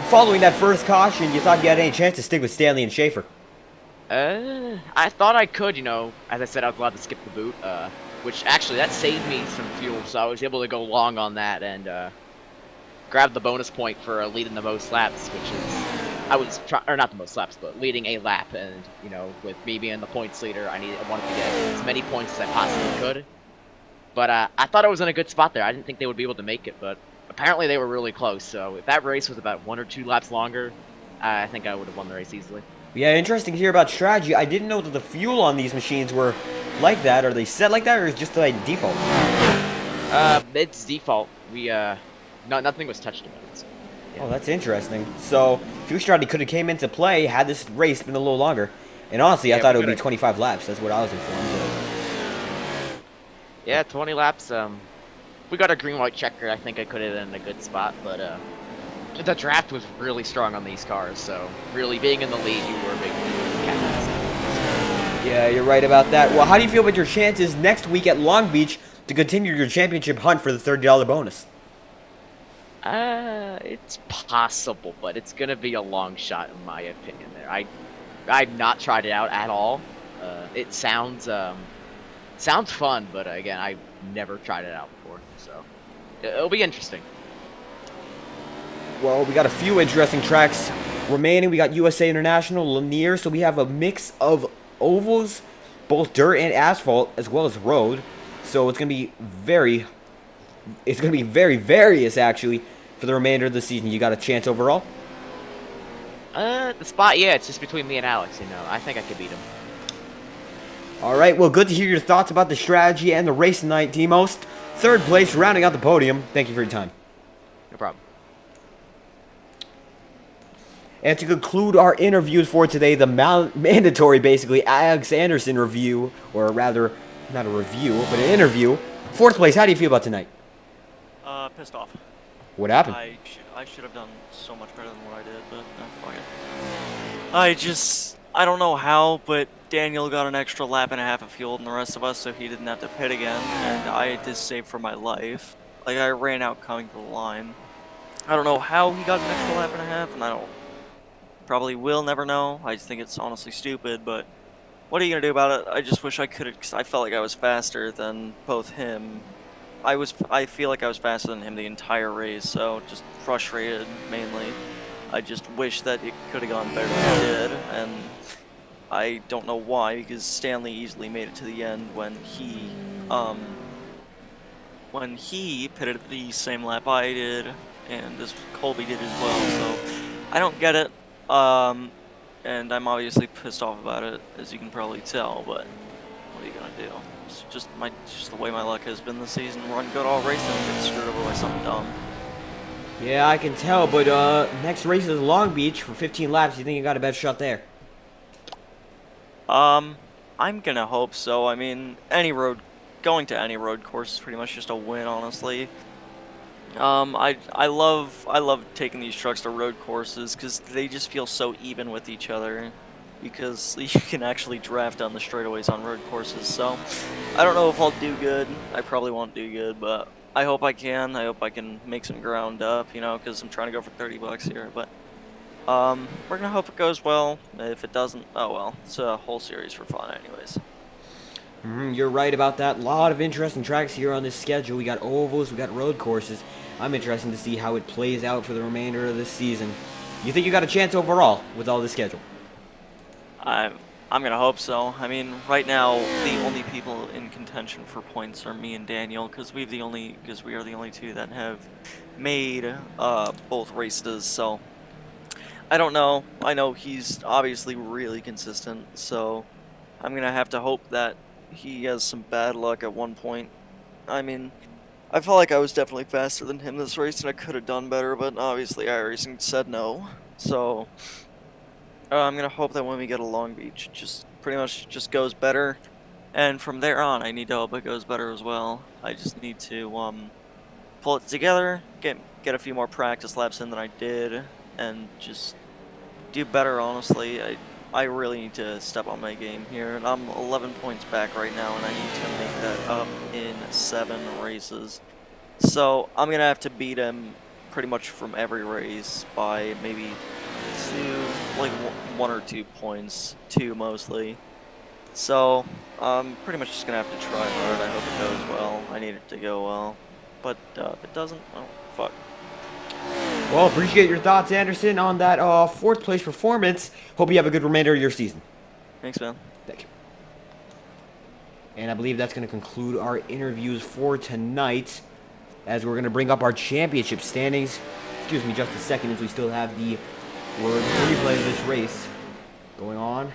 following that first caution, you thought you had any chance to stick with Stanley and Schaefer? I thought I could, you know. As I said, I was allowed to skip the boot, which actually that saved me some fuel, so I was able to go long on that and grab the bonus point for leading the most laps, which is or not the most laps, but leading a lap. And you know, with me being the points leader, I wanted to get as many points as I possibly could. But I thought I was in a good spot there. I didn't think they would be able to make it, but apparently they were really close. So if that race was about 1 or 2 laps longer, I think I would have won the race easily. Yeah, interesting to hear about strategy. I didn't know that the fuel on these machines were like that. Are they set like that, or is it just like default? It's default. Nothing was touched about it. So, yeah. Oh, that's interesting. So, fuel strategy could have came into play had this race been a little longer. And honestly, I thought it would be 25 laps. That's what I was informed. Yeah, 20 laps. We got a green-white checker. I think I could have been in a good spot, but the draft was really strong on these cars. So, really, being in the lead, you were a big captain. Yeah, you're right about that. Well, how do you feel about your chances next week at Long Beach to continue your championship hunt for the $30 bonus? It's possible, but it's gonna be a long shot in my opinion. There, I've not tried it out at all. It sounds fun, but again, I've never tried it out before, so it'll be interesting. Well, we got a few interesting tracks remaining. We got USA International, Lanier, so we have a mix of ovals, both dirt and asphalt, as well as road. So it's gonna be very various actually for the remainder of the season. You got a chance overall? The spot, yeah, it's just between me and Alex. You know, I think I could beat him. All right. Well, good to hear your thoughts about the strategy and the race tonight, Demos. 3rd place, rounding out the podium. Thank you for your time. No problem. And to conclude our interviews for today, the mandatory, basically, Alex Anderson review, or rather, not a review, but an interview. 4th place, how do you feel about tonight? Pissed off. What happened? I should have done so much better than what I did, but fuck it. I don't know how, but Daniel got an extra lap and a half of fuel than the rest of us, so he didn't have to pit again, and I had to save for my life. Like, I ran out coming to the line. I don't know how he got an extra lap and a half, and probably will never know. I just think it's honestly stupid, but what are you gonna do about it? I just wish I could have, because I felt like I was faster than both him. I feel like I was faster than him the entire race, so just frustrated mainly. I just wish that it could have gone better than it did, and I don't know why, because Stanley easily made it to the end when he pitted the same lap I did, and this Colby did as well, so I don't get it, and I'm obviously pissed off about it, as you can probably tell, but what are you gonna do? It's just the way my luck has been this season. Run good all racing and get screwed over by something dumb. Yeah, I can tell, but next race is Long Beach for 15 laps. You think you got a better shot there? I'm gonna hope so. I mean, going to any road course is pretty much just a win, honestly. I love taking these trucks to road courses because they just feel so even with each other, because you can actually draft down the straightaways on road courses. So I don't know if I'll do good. I probably won't do good, but I hope I can. I hope I can make some ground up, you know, because I'm trying to go for 30 bucks here. But we're gonna hope it goes well. If it doesn't, oh well. It's a whole series for fun, anyways. You're right about that. A lot of interesting tracks here on this schedule. We got ovals, we got road courses. I'm interested to see how it plays out for the remainder of this season. You think you got a chance overall with all this schedule? I'm gonna hope so. I mean, right now the only people in contention for points are me and Daniel, because we are the only two that have made both races. So I don't know. I know he's obviously really consistent, so I'm gonna have to hope that he has some bad luck at one point. I mean, I felt like I was definitely faster than him this race, and I could have done better, but obviously iRacing said no. So I'm gonna hope that when we get to Long Beach, it just pretty much just goes better, and from there on, I need to hope it goes better as well. I just need to pull it together, get a few more practice laps in than I did, and just do better. Honestly, I really need to step on my game here, and I'm 11 points back right now, and I need to make that up in 7 races. So I'm gonna have to beat him pretty much from every race by maybe 1 or 2 points, 2 mostly. So I'm pretty much just gonna have to try hard. I hope it goes well. I need it to go well, but if it doesn't, oh fuck. Well, appreciate your thoughts, Anderson, on that 4th place performance. Hope you have a good remainder of your season. Thanks, man. Thank you. And I believe that's going to conclude our interviews for tonight, as we're going to bring up our championship standings. Excuse me just a second, as we still have the replay of this race going on.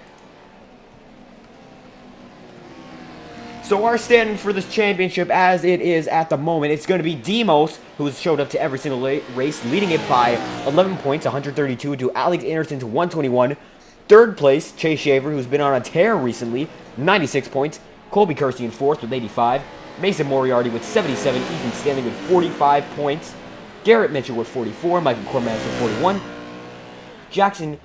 So our standing for this championship, as it is at the moment, it's going to be Demos, who has showed up to every single race, leading it by 11 points, 132 to Alex Anderson's 121. 3rd place, Chase Shaver, who's been on a tear recently, 96 points. Colby Kersey in 4th with 85. Mason Moriarty with 77. Ethan Stanley with 45 points. Garrett Mitchell with 44. Michael Cormanis with 41. Jackson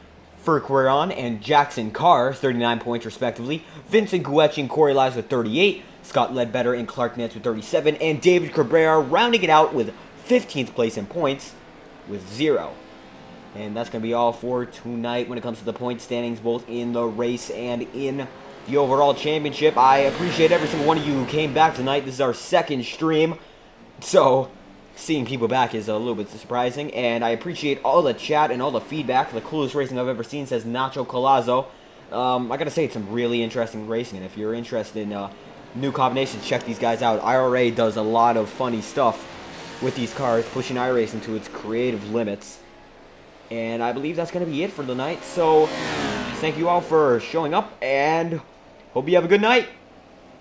Furqueron and Jackson Carr, 39 points respectively. Vincent Guecci and Corey Lives with 38. Scott Ledbetter and Clark Nance with 37. And David Cabrera rounding it out with 15th place in points with 0. And that's going to be all for tonight when it comes to the point standings, both in the race and in the overall championship. I appreciate every single one of you who came back tonight. This is our 2nd stream, so seeing people back is a little bit surprising. And I appreciate all the chat and all the feedback. The coolest racing I've ever seen, says Nacho Colazo. I gotta say, it's some really interesting racing, and if you're interested in new combinations, check these guys out. IORA does a lot of funny stuff with these cars, pushing iRacing to its creative limits. And I believe that's going to be it for the night. So thank you all for showing up, and hope you have a good night.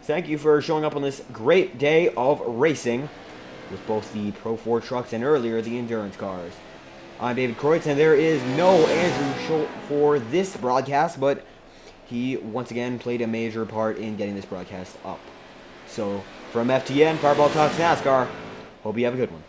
Thank you for showing up on this great day of racing with both the Pro 4 trucks and earlier the endurance cars. I'm David Kreutz, and there is no Andrew Schulte for this broadcast, but he once again played a major part in getting this broadcast up. So from FTN, Fireball Talks NASCAR, hope you have a good one.